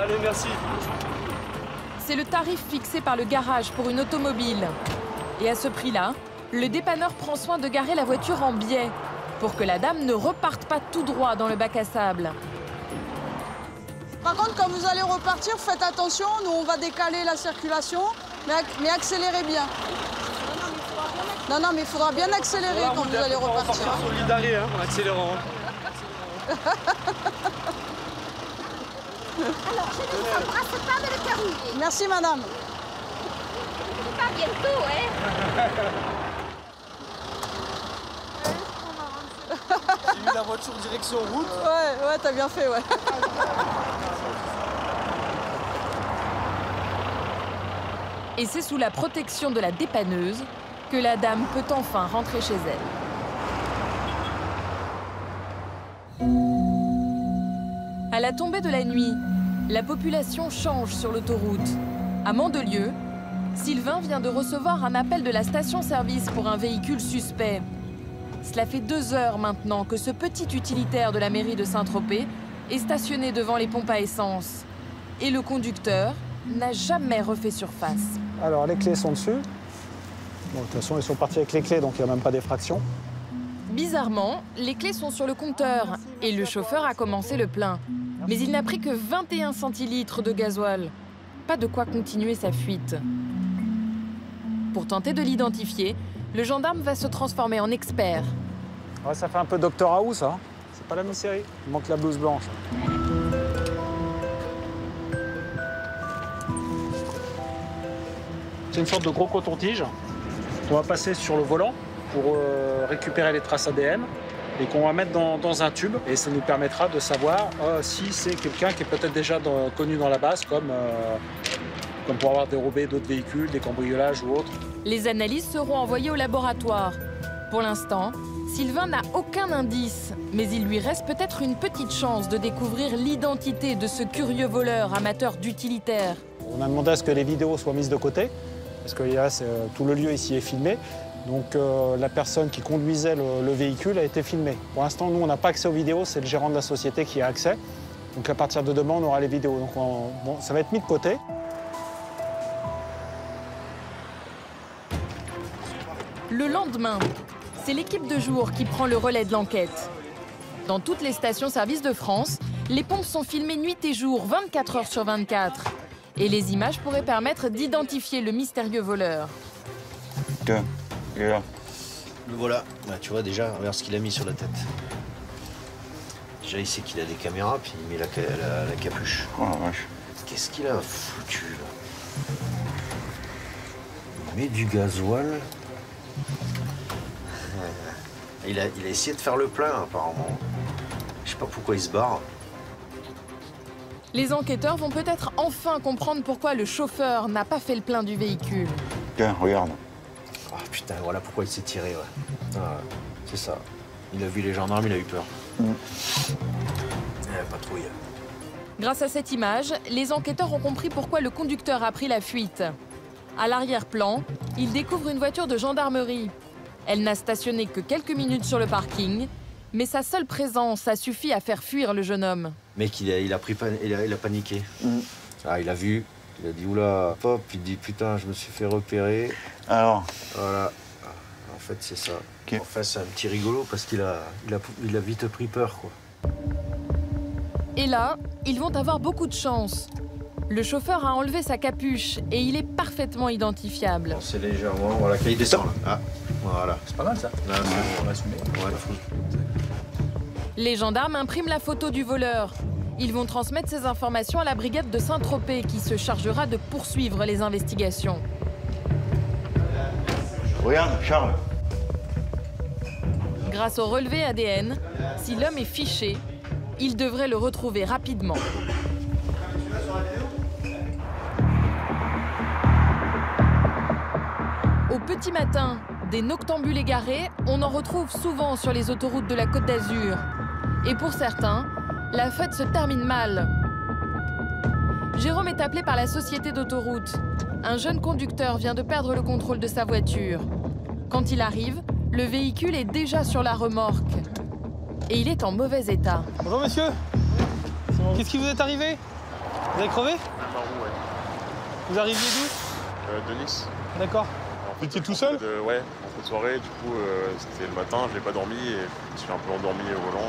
Speaker 17: Allez, merci.
Speaker 1: C'est le tarif fixé par le garage pour une automobile. Et à ce prix-là, le dépanneur prend soin de garer la voiture en biais pour que la dame ne reparte pas tout droit dans le bac à sable.
Speaker 7: Par contre, quand vous allez repartir, faites attention. Nous, on va décaler la circulation, mais accélérez bien. Non, non, mais il faudra bien accélérer quand vous allez repartir.
Speaker 17: On va sur le lit d'arrêt, hein, en accélérant.
Speaker 18: Alors, je ne vous embrasse pas de le terminer.
Speaker 7: Merci, madame.
Speaker 18: Pas bientôt, hein.
Speaker 17: J'ai mis la voiture direction route.
Speaker 7: Ouais, t'as bien fait, ouais.
Speaker 1: Et c'est sous la protection de la dépanneuse que la dame peut enfin rentrer chez elle. À la tombée de la nuit, la population change sur l'autoroute. À Mandelieu, Sylvain vient de recevoir un appel de la station-service pour un véhicule suspect. Cela fait 2 heures maintenant que ce petit utilitaire de la mairie de Saint-Tropez est stationné devant les pompes à essence. Et le conducteur n'a jamais refait surface.
Speaker 3: Alors, les clés sont dessus. Bon, de toute façon, ils sont partis avec les clés, donc il n'y a même pas d'effraction.
Speaker 1: Bizarrement, les clés sont sur le compteur et le chauffeur a commencé le plein. Mais il n'a pris que 21 centilitres de gasoil. Pas de quoi continuer sa fuite. Pour tenter de l'identifier, le gendarme va se transformer en expert.
Speaker 3: Ouais, ça fait un peu Doctor House, hein. C'est pas la même série. Il manque la blouse blanche. C'est une sorte de gros coton-tige qu'on va passer sur le volant pour récupérer les traces ADN et qu'on va mettre dans un tube. Et ça nous permettra de savoir si c'est quelqu'un qui est peut-être déjà connu dans la base, comme pour avoir dérobé d'autres véhicules, des cambriolages ou autres.
Speaker 1: Les analyses seront envoyées au laboratoire. Pour l'instant, Sylvain n'a aucun indice, mais il lui reste peut-être une petite chance de découvrir l'identité de ce curieux voleur amateur d'utilitaires.
Speaker 3: On a demandé à ce que les vidéos soient mises de côté, parce que tout le lieu ici est filmé. Donc la personne qui conduisait le véhicule a été filmée. Pour l'instant, nous, on n'a pas accès aux vidéos, c'est le gérant de la société qui a accès. Donc à partir de demain, on aura les vidéos. Donc bon, ça va être mis de côté.
Speaker 1: Le lendemain, c'est l'équipe de jour qui prend le relais de l'enquête. Dans toutes les stations-service de France, Les pompes sont filmées nuit et jour, 24 heures sur 24. Et les images pourraient permettre d'identifier le mystérieux voleur.
Speaker 4: Tiens, il est là.
Speaker 11: Le voilà. Bah, tu vois déjà, regarde ce qu'il a mis sur la tête. Déjà, il sait qu'il a des caméras, puis il met la capuche.
Speaker 4: Oh la vache.
Speaker 11: Qu'est-ce qu'il a foutu, là? Il met du gasoil. Il a essayé de faire le plein, apparemment. Je sais pas pourquoi il se barre.
Speaker 1: Les enquêteurs vont peut-être enfin comprendre pourquoi le chauffeur n'a pas fait le plein du véhicule.
Speaker 4: Tiens, regarde.
Speaker 11: Ah putain, voilà pourquoi il s'est tiré, ouais. Ah, c'est ça. Il a vu les gendarmes, il a eu peur. Patrouille.
Speaker 1: Grâce à cette image, les enquêteurs ont compris pourquoi le conducteur a pris la fuite. À l'arrière-plan, ils découvrent une voiture de gendarmerie. Elle n'a stationné que quelques minutes sur le parking, mais sa seule présence a suffi à faire fuir le jeune homme.
Speaker 11: Mec, il a paniqué. Ah, il a vu, il a dit oula, hop, il dit putain, je me suis fait repérer.
Speaker 4: Alors?
Speaker 11: Voilà. En fait, c'est ça. Okay. En fait, c'est un petit rigolo parce qu'il a vite pris peur, quoi.
Speaker 1: Et là, ils vont avoir beaucoup de chance. Le chauffeur a enlevé sa capuche et il est parfaitement identifiable.
Speaker 11: Bon, c'est légèrement, voilà, qu'il descend là. Ah, voilà.
Speaker 3: C'est pas mal ça.
Speaker 11: Là, on va assumer. Ouais.
Speaker 1: Les gendarmes impriment la photo du voleur. Ils vont transmettre ces informations à la brigade de Saint-Tropez qui se chargera de poursuivre les investigations.
Speaker 4: Regarde, Charles.
Speaker 1: Grâce au relevé ADN, si l'homme est fiché, il devrait le retrouver rapidement. Au petit matin, des noctambules égarés, on en retrouve souvent sur les autoroutes de la Côte d'Azur. Et pour certains, la fête se termine mal. Jérôme est appelé par la société d'autoroute. Un jeune conducteur vient de perdre le contrôle de sa voiture. Quand il arrive, le véhicule est déjà sur la remorque. Et il est en mauvais état.
Speaker 23: Bonjour monsieur. Qu'est-ce qui vous est arrivé? Vous avez crevé?
Speaker 22: Ouais.
Speaker 23: Vous arriviez d'où?
Speaker 22: De Nice.
Speaker 23: D'accord. Vous étiez tout seul?
Speaker 22: Ouais, en fin de soirée, du coup, c'était le matin, je n'ai pas dormi et je me suis un peu endormi au volant.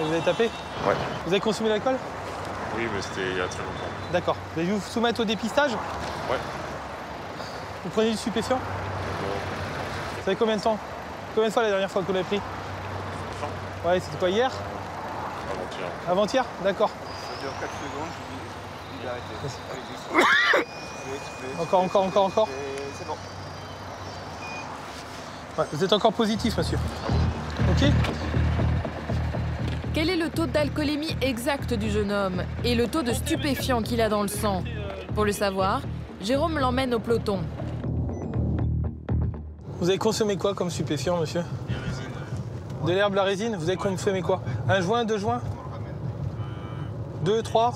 Speaker 23: Et vous avez tapé?
Speaker 22: Ouais.
Speaker 23: Vous avez consommé l'alcool?
Speaker 22: Oui, mais c'était il y a très longtemps.
Speaker 23: D'accord. Vous allez vous soumettre au dépistage?
Speaker 22: Ouais.
Speaker 23: Vous prenez du stupéfiant?
Speaker 22: Non.
Speaker 23: Ça fait combien de temps? Combien de fois la dernière fois que vous l'avez pris? Ouais, c'était quoi, hier?
Speaker 22: Avant-hier.
Speaker 23: Avant-hier? D'accord.
Speaker 22: Ça dure 4 secondes, je dis arrêtez.
Speaker 23: Encore.
Speaker 22: C'est bon.
Speaker 23: Ouais, vous êtes encore positif, monsieur. Ok?
Speaker 1: Quel est le taux d'alcoolémie exact du jeune homme et le taux de stupéfiants qu'il a dans le sang? Pour le savoir, Jérôme l'emmène au peloton.
Speaker 23: Vous avez consommé quoi comme stupéfiant, monsieur? De l'herbe, la résine? Vous avez consommé quoi? Un joint, 2 joints? 2, 3?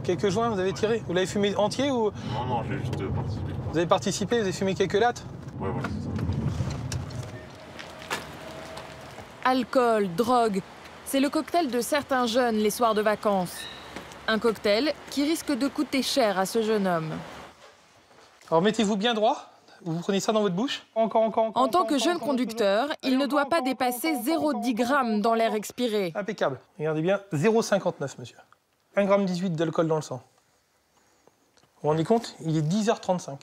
Speaker 23: Quelques joints, vous avez tiré? Vous l'avez fumé entier ou?
Speaker 22: Non, j'ai juste participé.
Speaker 23: Vous avez participé? Vous avez fumé quelques lattes?
Speaker 22: Ouais, voilà, c'est ça.
Speaker 1: Alcool, drogue, c'est le cocktail de certains jeunes les soirs de vacances. Un cocktail qui risque de coûter cher à ce jeune homme.
Speaker 23: Alors mettez-vous bien droit. Vous prenez ça dans votre bouche. En
Speaker 1: tant que jeune conducteur, il ne doit pas dépasser 0,10 g dans l'air expiré.
Speaker 23: Impeccable. Regardez bien, 0,59, monsieur. 1,18 g d'alcool dans le sang. Vous vous rendez compte? Il est 10h35.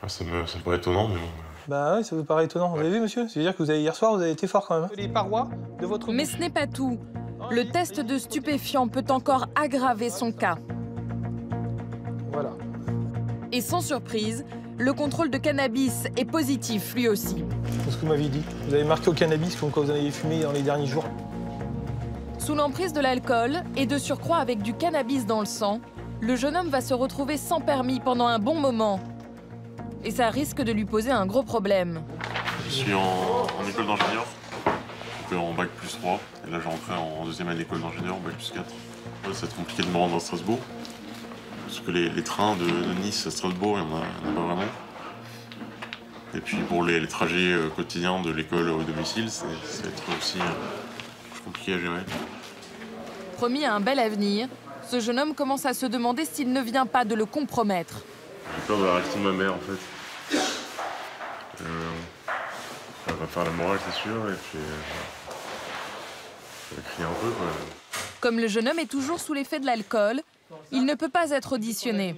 Speaker 22: Ah, ça me paraît étonnant, mais bon.
Speaker 23: Bah oui, ça vous paraît étonnant. Vous avez vu, monsieur? C'est-à-dire que hier soir, vous avez été fort quand même. Les parois de votre bouche.
Speaker 1: Mais ce n'est pas tout. Le test de stupéfiant peut encore aggraver son cas.
Speaker 23: Voilà.
Speaker 1: Et sans surprise, le contrôle de cannabis est positif, lui aussi.
Speaker 23: C'est ce que vous m'aviez dit. Vous avez marqué au cannabis comme quand vous en avez fumé dans les derniers jours.
Speaker 1: Sous l'emprise de l'alcool et de surcroît avec du cannabis dans le sang, le jeune homme va se retrouver sans permis pendant un bon moment. Et ça risque de lui poser un gros problème.
Speaker 22: Je suis en école d'ingénieur, donc en bac plus 3. Et là, j'ai rentré en deuxième année d'école d'ingénieur, bac plus 4. Ouais, ça va être compliqué de me rendre à Strasbourg. Parce que les trains de Nice à Strasbourg, il n'y en a pas vraiment. Et puis pour les trajets quotidiens de l'école au domicile, ça va être aussi plus compliqué à gérer.
Speaker 1: Promis à un bel avenir, ce jeune homme commence à se demander s'il ne vient pas de le compromettre.
Speaker 22: J'ai peur de la réaction de ma mère, en fait. Elle va faire la morale, c'est sûr, et puis... elle va crier un peu, quoi.
Speaker 1: Comme le jeune homme est toujours sous l'effet de l'alcool, il ne peut pas être auditionné.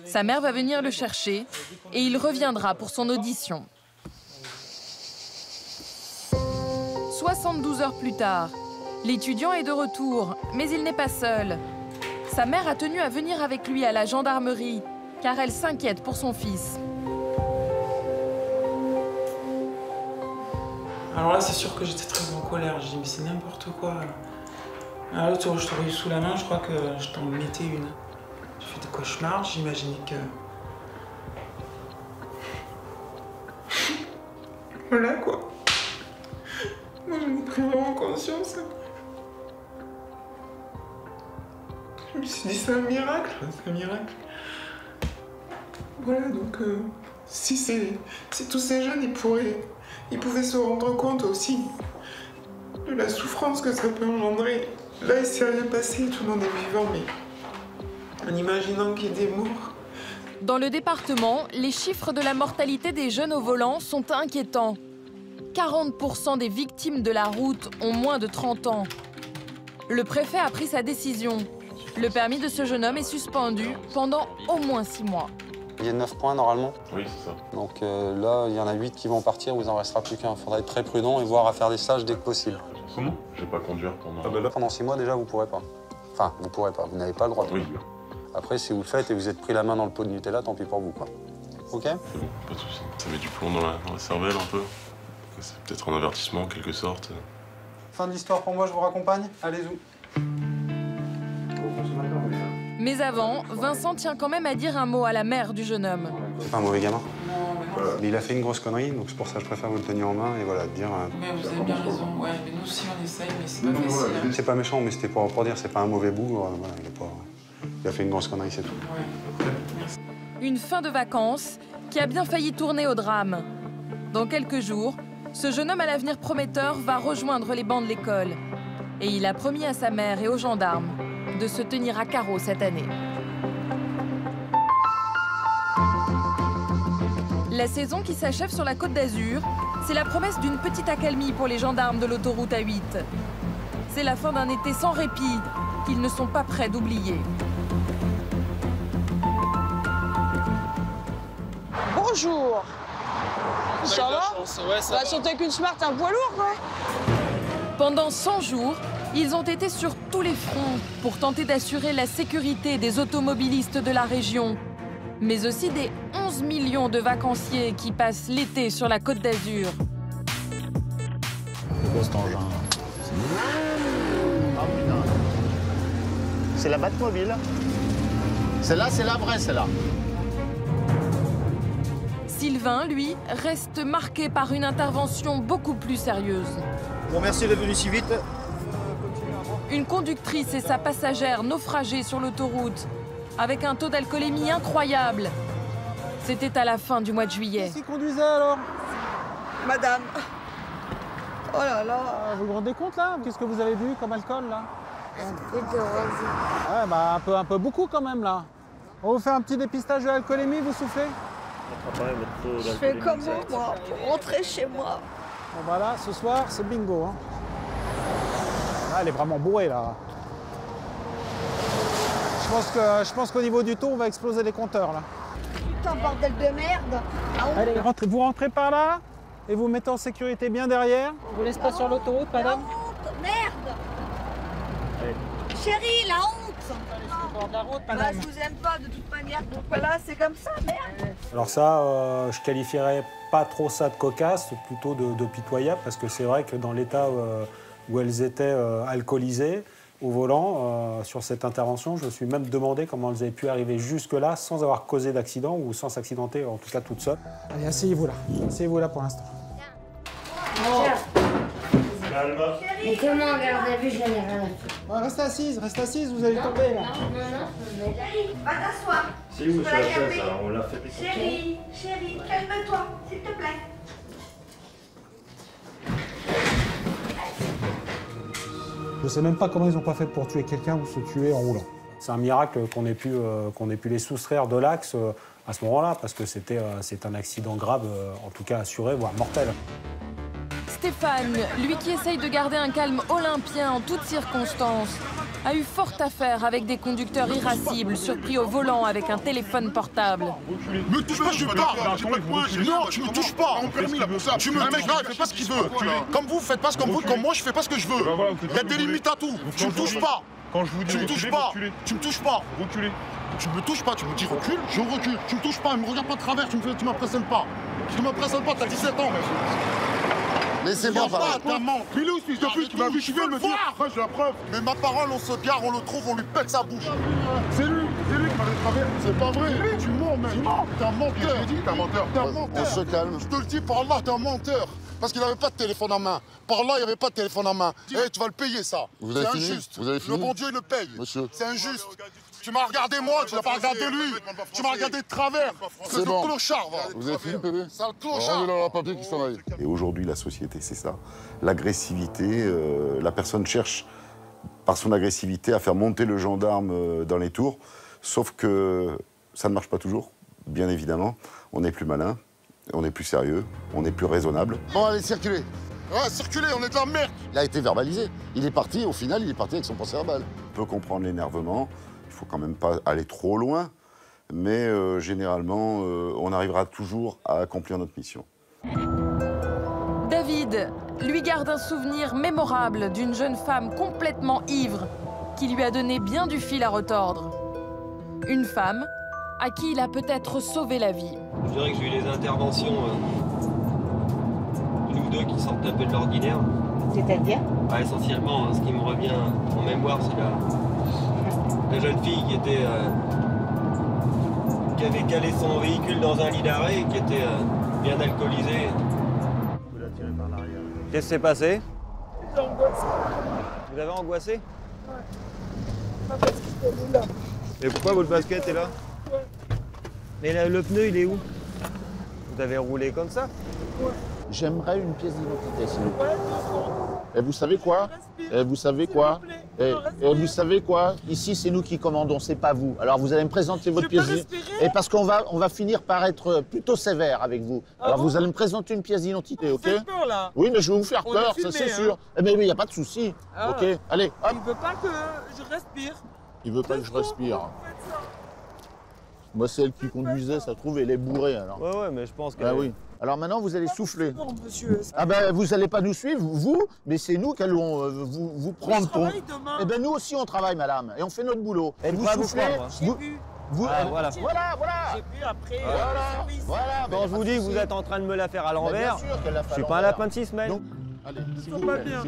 Speaker 1: Sa mère va venir le chercher et il reviendra pour son audition. 72 heures plus tard, l'étudiant est de retour, mais il n'est pas seul. Sa mère a tenu à venir avec lui à la gendarmerie, car elle s'inquiète pour son fils.
Speaker 5: Alors là, c'est sûr que j'étais très en colère. J'ai dit, mais c'est n'importe quoi. Alors là, je t'aurais eu sous la main, je crois que je t'en mettais une. J'ai fait des cauchemars, j'imaginais que... Voilà quoi. Moi, j'en ai pris vraiment conscience. Je me suis dit, c'est un miracle, c'est un miracle. Voilà, donc, si tous ces jeunes, ils pouvaient se rendre compte aussi de la souffrance que ça peut engendrer. Là, il s'est rien passé, tout le monde est vivant, mais en imaginant qu'il y ait des morts.
Speaker 1: Dans le département, les chiffres de la mortalité des jeunes au volant sont inquiétants. 40% des victimes de la route ont moins de 30 ans. Le préfet a pris sa décision. Le permis de ce jeune homme est suspendu pendant au moins 6 mois.
Speaker 8: Il y a 9 points normalement.
Speaker 22: Oui, c'est ça.
Speaker 8: Donc là, il y en a 8 qui vont partir, vous en restera plus qu'un. Il faudra être très prudent et voir à faire des stages dès que possible.
Speaker 22: Comment? Je vais pas conduire pendant...
Speaker 8: Pendant 6 mois, déjà, vous pourrez pas. Enfin, vous pourrez pas, vous n'avez pas le droit de conduire. Après, si vous le faites et vous êtes pris la main dans le pot de Nutella, tant pis pour vous, quoi. Ok?
Speaker 22: C'est bon, pas de soucis. Ça met du plomb dans la cervelle un peu. C'est peut-être un avertissement en quelque sorte.
Speaker 8: Fin de l'histoire pour moi, je vous raccompagne. Allez-y.
Speaker 1: Mais avant, Vincent tient quand même à dire un mot à la mère du jeune homme.
Speaker 8: C'est pas un mauvais gamin. Mais il a fait une grosse connerie, donc c'est pour ça que je préfère vous le tenir en main et voilà, dire...
Speaker 5: Mais vous avez bien raison, ouais, mais nous aussi on essaye, mais c'est pas facile. Hein.
Speaker 8: C'est pas méchant, mais c'était pour dire, c'est pas un mauvais bout, voilà, il a fait une grosse connerie, c'est tout.
Speaker 5: Ouais.
Speaker 1: Une fin de vacances qui a bien failli tourner au drame. Dans quelques jours, ce jeune homme à l'avenir prometteur va rejoindre les bancs de l'école. Et il a promis à sa mère et aux gendarmes de se tenir à carreau cette année. La saison qui s'achève sur la Côte d'Azur, c'est la promesse d'une petite accalmie pour les gendarmes de l'autoroute A8. C'est la fin d'un été sans répit qu'ils ne sont pas prêts d'oublier.
Speaker 7: Bonjour. Ça va?
Speaker 23: Ouais, ça
Speaker 7: va. Sauter avec une Smart, un poids lourd, quoi.
Speaker 1: Pendant 100 jours, ils ont été sur tous les fronts pour tenter d'assurer la sécurité des automobilistes de la région, mais aussi des 11 millions de vacanciers qui passent l'été sur la Côte d'Azur.
Speaker 10: C'est quoi cet engin? Ah putain. C'est la Batmobile. Celle-là, c'est la vraie, celle-là.
Speaker 1: Sylvain, lui, reste marqué par une intervention beaucoup plus sérieuse.
Speaker 10: Bon, merci d'être venu si vite.
Speaker 1: Une conductrice et sa passagère naufragées sur l'autoroute, avec un taux d'alcoolémie incroyable. C'était à la fin du mois de juillet.
Speaker 3: Qui conduisait alors?
Speaker 7: Madame. Oh là là.
Speaker 3: Vous vous rendez compte là? Qu'est-ce que vous avez bu comme alcool là?
Speaker 19: Un peu de rosé.
Speaker 3: Ouais, bah un peu beaucoup quand même là. On vous fait un petit dépistage de l'alcoolémie, vous soufflez?
Speaker 7: Je fais comment, moi, pour rentrer chez moi?
Speaker 3: Bon bah là, ce soir, c'est bingo. Hein. Ah, elle est vraiment bourrée là. Je pense qu'au niveau du taux, on va exploser les compteurs là.
Speaker 18: Putain, bordel de merde.
Speaker 3: Allez, vous rentrez par là et vous mettez en sécurité bien derrière.
Speaker 23: On vous laisse pas sur l'autoroute, madame?
Speaker 18: Merde. Chérie, la honte.
Speaker 23: De la route,
Speaker 18: Bah,
Speaker 23: madame.
Speaker 18: je vous aime pas de toute manière, donc voilà, c'est comme ça, merde.
Speaker 8: Alors ça, je qualifierais pas trop ça de cocasse, plutôt de pitoyable, parce que c'est vrai que dans l'état où elles étaient alcoolisées au volant, sur cette intervention, je me suis même demandé comment elles avaient pu arriver jusque-là sans avoir causé d'accident ou sans s'accidenter, en tout cas toutes seules.
Speaker 3: Allez, asseyez-vous là. Asseyez-vous là pour l'instant.
Speaker 19: Calme. Mais comment on garde à vue, j'en ai rien à foutre.
Speaker 3: Ouais, restez assise, vous allez tomber là.
Speaker 19: Non.
Speaker 18: Va t'asseoir.
Speaker 14: C'est où sur la chaise là? On l'a fait.
Speaker 18: Chérie, calme-toi, s'il te plaît.
Speaker 3: Je sais même pas comment ils ont pas fait pour tuer quelqu'un ou se tuer en roulant.
Speaker 8: C'est un miracle qu'on ait pu les soustraire de l'axe à ce moment-là, parce que c'est un accident grave, en tout cas assuré, voire mortel.
Speaker 1: Stéphane, lui qui essaye de garder un calme olympien en toutes circonstances, a eu fort à faire avec des conducteurs irascibles surpris au volant avec un téléphone portable.
Speaker 13: Me touche pas, je parle. Non, tu me touches pas. Tu me touches pas, il fait pas ce qu'il veut. Comme vous, faites pas ce comme vous, comme moi, je fais pas ce que je veux. Il y a des limites à tout. Tu me touches pas.
Speaker 17: Quand je vous dis
Speaker 13: tu me touches pas. Tu me touches pas.
Speaker 17: Reculez.
Speaker 13: Tu me touches pas, tu me dis recule, je recule. Tu me touches pas, me regarde pas de travers, tu m'impressionnes pas. Tu m'impressionnes pas, t'as 17 ans.
Speaker 2: Laissez-moi parler.
Speaker 13: Mais lui aussi, depuis qu'il m'a vu, je viens de me dire. Après, j'ai la preuve. Mais ma parole, on se gare, on le trouve, on lui pète sa bouche. C'est lui qui m'a fait travers. C'est pas vrai. Tu mens, mec. T'es un menteur. T'es un menteur.
Speaker 2: On se calme.
Speaker 13: Je te le dis, par là, t'es un menteur. Parce qu'il n'avait pas de téléphone en main. Par là, il n'y avait pas de téléphone en main. Eh, tu vas le payer, ça. C'est injuste.
Speaker 2: Vous avez fini.
Speaker 13: Le bon Dieu, il le paye.
Speaker 2: Monsieur.
Speaker 13: C'est injuste. Tu m'as regardé moi, tu n'as pas regardé lui. Tu m'as regardé de travers. C'est
Speaker 2: bon.
Speaker 13: le clochard, va.
Speaker 2: Vous avez fini, bébé?
Speaker 13: C'est le clochard.
Speaker 2: Rendez-leur un papier qui s'en aille.
Speaker 9: Et aujourd'hui, la société, c'est ça. L'agressivité, la personne cherche, par son agressivité, à faire monter le gendarme dans les tours. Sauf que ça ne marche pas toujours, bien évidemment. On est plus malin, on est plus sérieux, on est plus raisonnable.
Speaker 2: Bon, allez, circulez.
Speaker 13: Ouais, circulez, on est de la merde.
Speaker 2: Il a été verbalisé. Il est parti, au final, il est parti avec son procès-verbal.
Speaker 9: On peut comprendre l'énervement. Il faut quand même pas aller trop loin. Mais généralement, on arrivera toujours à accomplir notre mission.
Speaker 1: David lui garde un souvenir mémorable d'une jeune femme complètement ivre qui lui a donné bien du fil à retordre. Une femme à qui il a peut-être sauvé la vie.
Speaker 21: Je dirais que j'ai eu des interventions, une ou deux qui sortent un peu de l'ordinaire.
Speaker 18: C'est-à-dire?
Speaker 21: Essentiellement, ce qui me revient en mémoire, c'est la jeune fille qui avait calé son véhicule dans un lit d'arrêt et qui était bien alcoolisée. Qu'est-ce qui s'est passé?
Speaker 12: J'ai angoissé.
Speaker 21: Vous avez angoissé?
Speaker 12: Ouais. Ma basket est là.
Speaker 21: Et pourquoi votre basket est là?
Speaker 12: Ouais.
Speaker 21: Mais le pneu, il est où? Vous avez roulé comme ça?
Speaker 12: Ouais.
Speaker 10: J'aimerais une pièce d'identité, s'il vous plaît.
Speaker 12: Ouais,
Speaker 10: Et vous savez quoi? Et vous savez quoi? Et vous savez quoi? Ici, c'est nous qui commandons, c'est pas vous. Alors, vous allez me présenter votre pièce d'identité. Et parce qu'on va finir par être plutôt sévère avec vous. Alors, vous allez me présenter une pièce d'identité, ok?
Speaker 12: peur, là.
Speaker 10: Oui, mais je vais vous faire peur, ça c'est sûr. Eh bien oui, il n'y a pas de souci.
Speaker 12: Ah.
Speaker 10: Ok, allez, hop.
Speaker 12: Il veut pas que je respire.
Speaker 10: Il veut pas que je respire. Moi, c'est elle qui conduisait, ça trouve, elle est bourrée, alors.
Speaker 21: Ouais, mais je pense que...
Speaker 10: Ah oui. Alors maintenant, vous allez souffler.
Speaker 12: Non, monsieur.
Speaker 10: Ah ben, vous n'allez pas nous suivre, vous, mais c'est nous qui allons vous prendre pour...
Speaker 12: demain.
Speaker 10: Eh ben, nous aussi, on travaille, madame, et on fait notre boulot. Et vous soufflez...
Speaker 21: Voilà.
Speaker 12: J'ai vu après.
Speaker 10: Voilà.
Speaker 21: Quand je vous dis que vous êtes en train de me la faire à l'envers, je suis pas un lapin de 6 semaines.
Speaker 10: Allez, s'il
Speaker 12: Ça
Speaker 10: vous
Speaker 12: va
Speaker 10: plaît.
Speaker 12: bien.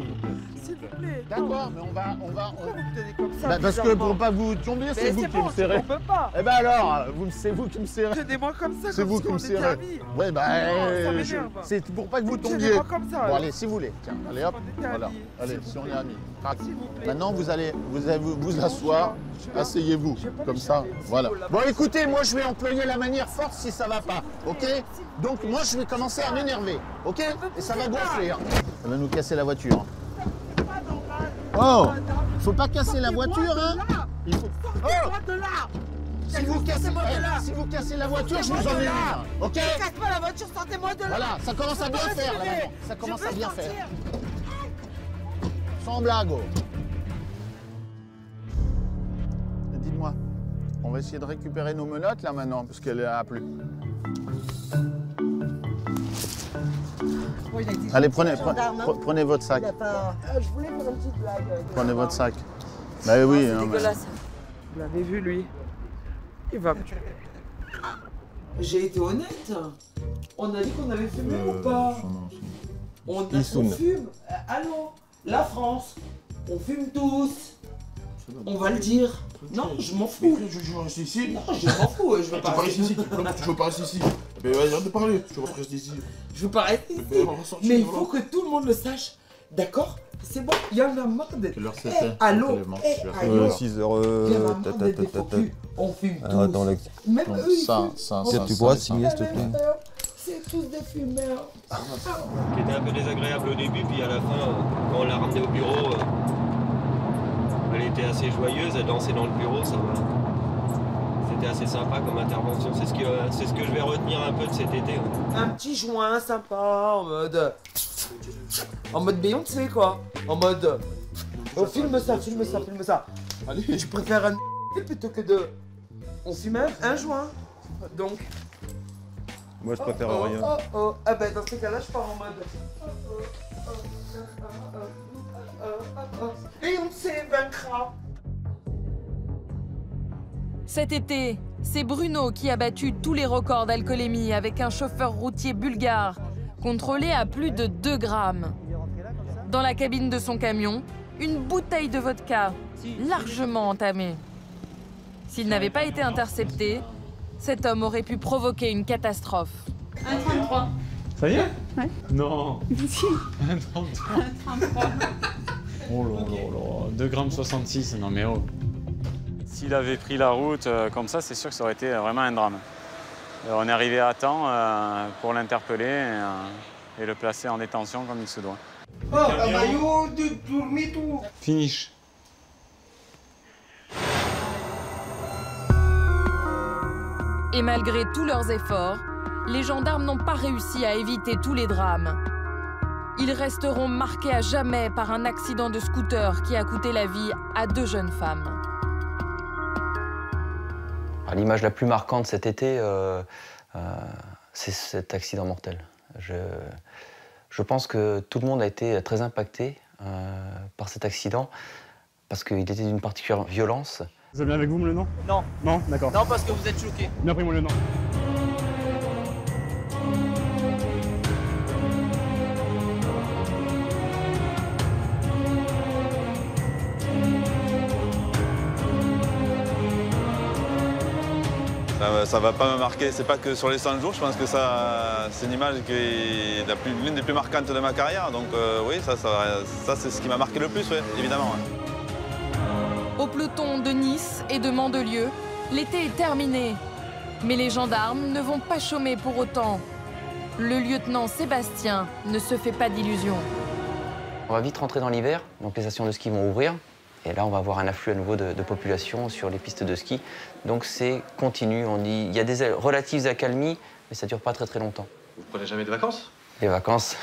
Speaker 12: S'il vous plaît.
Speaker 10: D'accord, mais on va...
Speaker 12: Pourquoi vous me tenez comme ça?
Speaker 10: Bah, parce que pour pas vous tomber, c'est vous qui me serrez.
Speaker 12: On peut pas.
Speaker 10: Eh ben alors, c'est vous qui me serrez.
Speaker 12: Tenez-moi comme ça.
Speaker 10: C'est vous qui me serrez. Ouais, bah, c'est pour pas que vous tombiez.
Speaker 12: Tenez-moi comme ça.
Speaker 10: Bon, allez, si vous voulez. Tiens, allez hop. Voilà. Allez, si on est amis. Maintenant, vous allez vous asseoir. Asseyez-vous, comme ça. Voilà. Bon, écoutez, moi, je vais employer la manière forte si ça va pas. Ok? Donc, moi, je vais commencer à m'énerver. Ok? Et ça va gonfler. Hein. Ça va nous casser la voiture. Oh! Faut pas casser la voiture, hein? Il faut...
Speaker 12: Sortez-moi de là!
Speaker 10: Si vous cassez la voiture, je vous emmène. Ok?
Speaker 12: Ne casse pas la voiture, sortez-moi de là!
Speaker 10: Voilà, ça commence à bien faire, là, maintenant. Ça commence à bien faire. Sans blague. Dites-moi, on va essayer de récupérer nos menottes, là, maintenant, parce qu'elle a plu.
Speaker 12: Bon,
Speaker 10: Allez, prenez votre sac.
Speaker 12: Je voulais faire une petite blague.
Speaker 10: Prenez votre sac. Bah oui.
Speaker 12: C'est
Speaker 10: non,
Speaker 12: dégueulasse. Vous l'avez vu, lui? Il va... J'ai été honnête. On a dit qu'on avait fumé ou pas? On fume. Allô? La France. On fume tous. On va le dire. Non, je m'en fous.
Speaker 13: Je veux rester ici.
Speaker 12: Non, je m'en fous. Je veux pas
Speaker 13: rester ici. Tu veux pas rester ici. Mais vas-y, arrête de parler. Tu veux pas rester ici.
Speaker 12: Je veux pas rester ici. Mais il faut que tout le monde le sache. D'accord? C'est bon, il y en a marre d'être...
Speaker 10: Quelle heure c'était?
Speaker 12: Allô? Allô?
Speaker 21: 6h...
Speaker 12: Il y en a marre d'être des faux culs. On fume tous.
Speaker 21: Attends,
Speaker 12: Même eux, ils fument.
Speaker 21: Tu pourras signer, s'il te plaît.
Speaker 12: C'est tous des fumeurs.
Speaker 21: Qui était un peu désagréable au début, puis à la fin, quand on l'a ramenée au bureau, elle était assez joyeuse, elle dansait dans le bureau, ça va. C'était assez sympa comme intervention, c'est ce que je vais retenir un peu de cet été.
Speaker 12: Un petit joint sympa, en mode... En mode Beyoncé, quoi. En mode... Oh, filme ça, filme ça, filme ça. Allez. Je préfère un plutôt que de... On fume un joint. Donc...
Speaker 6: Moi, je préfère rien.
Speaker 12: Ah ben, dans ces cas-là, je pars en mode... Beyoncé vaincra.
Speaker 1: Cet été, c'est Bruno qui a battu tous les records d'alcoolémie avec un chauffeur routier bulgare, contrôlé à plus de 2 grammes. Dans la cabine de son camion, une bouteille de vodka, largement entamée. S'il n'avait pas été intercepté, cet homme aurait pu provoquer une catastrophe.
Speaker 15: 1,33.
Speaker 6: Ça y est?
Speaker 15: Ouais.
Speaker 6: Non.
Speaker 15: Si.
Speaker 6: 1,33. Oh là là là, 2,66 g, non mais oh. S'il avait pris la route comme ça, c'est sûr que ça aurait été vraiment un drame. On est arrivé à temps pour l'interpeller et le placer en détention comme il se doit.
Speaker 12: Oh, un maillot de tourmi-tout.
Speaker 6: Finish.
Speaker 1: Et malgré tous leurs efforts, les gendarmes n'ont pas réussi à éviter tous les drames. Ils resteront marqués à jamais par un accident de scooter qui a coûté la vie à 2 jeunes femmes.
Speaker 16: L'image la plus marquante cet été, c'est cet accident mortel. Je pense que tout le monde a été très impacté par cet accident parce qu'il était d'une particulière violence.
Speaker 6: Vous avez avec vous le nom?
Speaker 12: Non.
Speaker 6: Non, d'accord.
Speaker 12: Non, parce que vous êtes choqué.
Speaker 6: Bien pris, moi le nom.
Speaker 24: Ça va pas me marquer, c'est pas que sur les 100 jours, je pense que ça, c'est une image qui est l'une des plus marquantes de ma carrière. Donc oui, ça c'est ce qui m'a marqué le plus, ouais, évidemment. Ouais.
Speaker 1: Au peloton de Nice et de Mandelieu, l'été est terminé. Mais les gendarmes ne vont pas chômer pour autant. Le lieutenant Sébastien ne se fait pas d'illusions.
Speaker 16: On va vite rentrer dans l'hiver, donc les stations de ski vont ouvrir. Et là, on va avoir un afflux à nouveau de population sur les pistes de ski. Donc c'est continu. On dit, il y a des relatives accalmies, mais ça ne dure pas très longtemps.
Speaker 25: Vous prenez jamais de vacances?
Speaker 16: Les vacances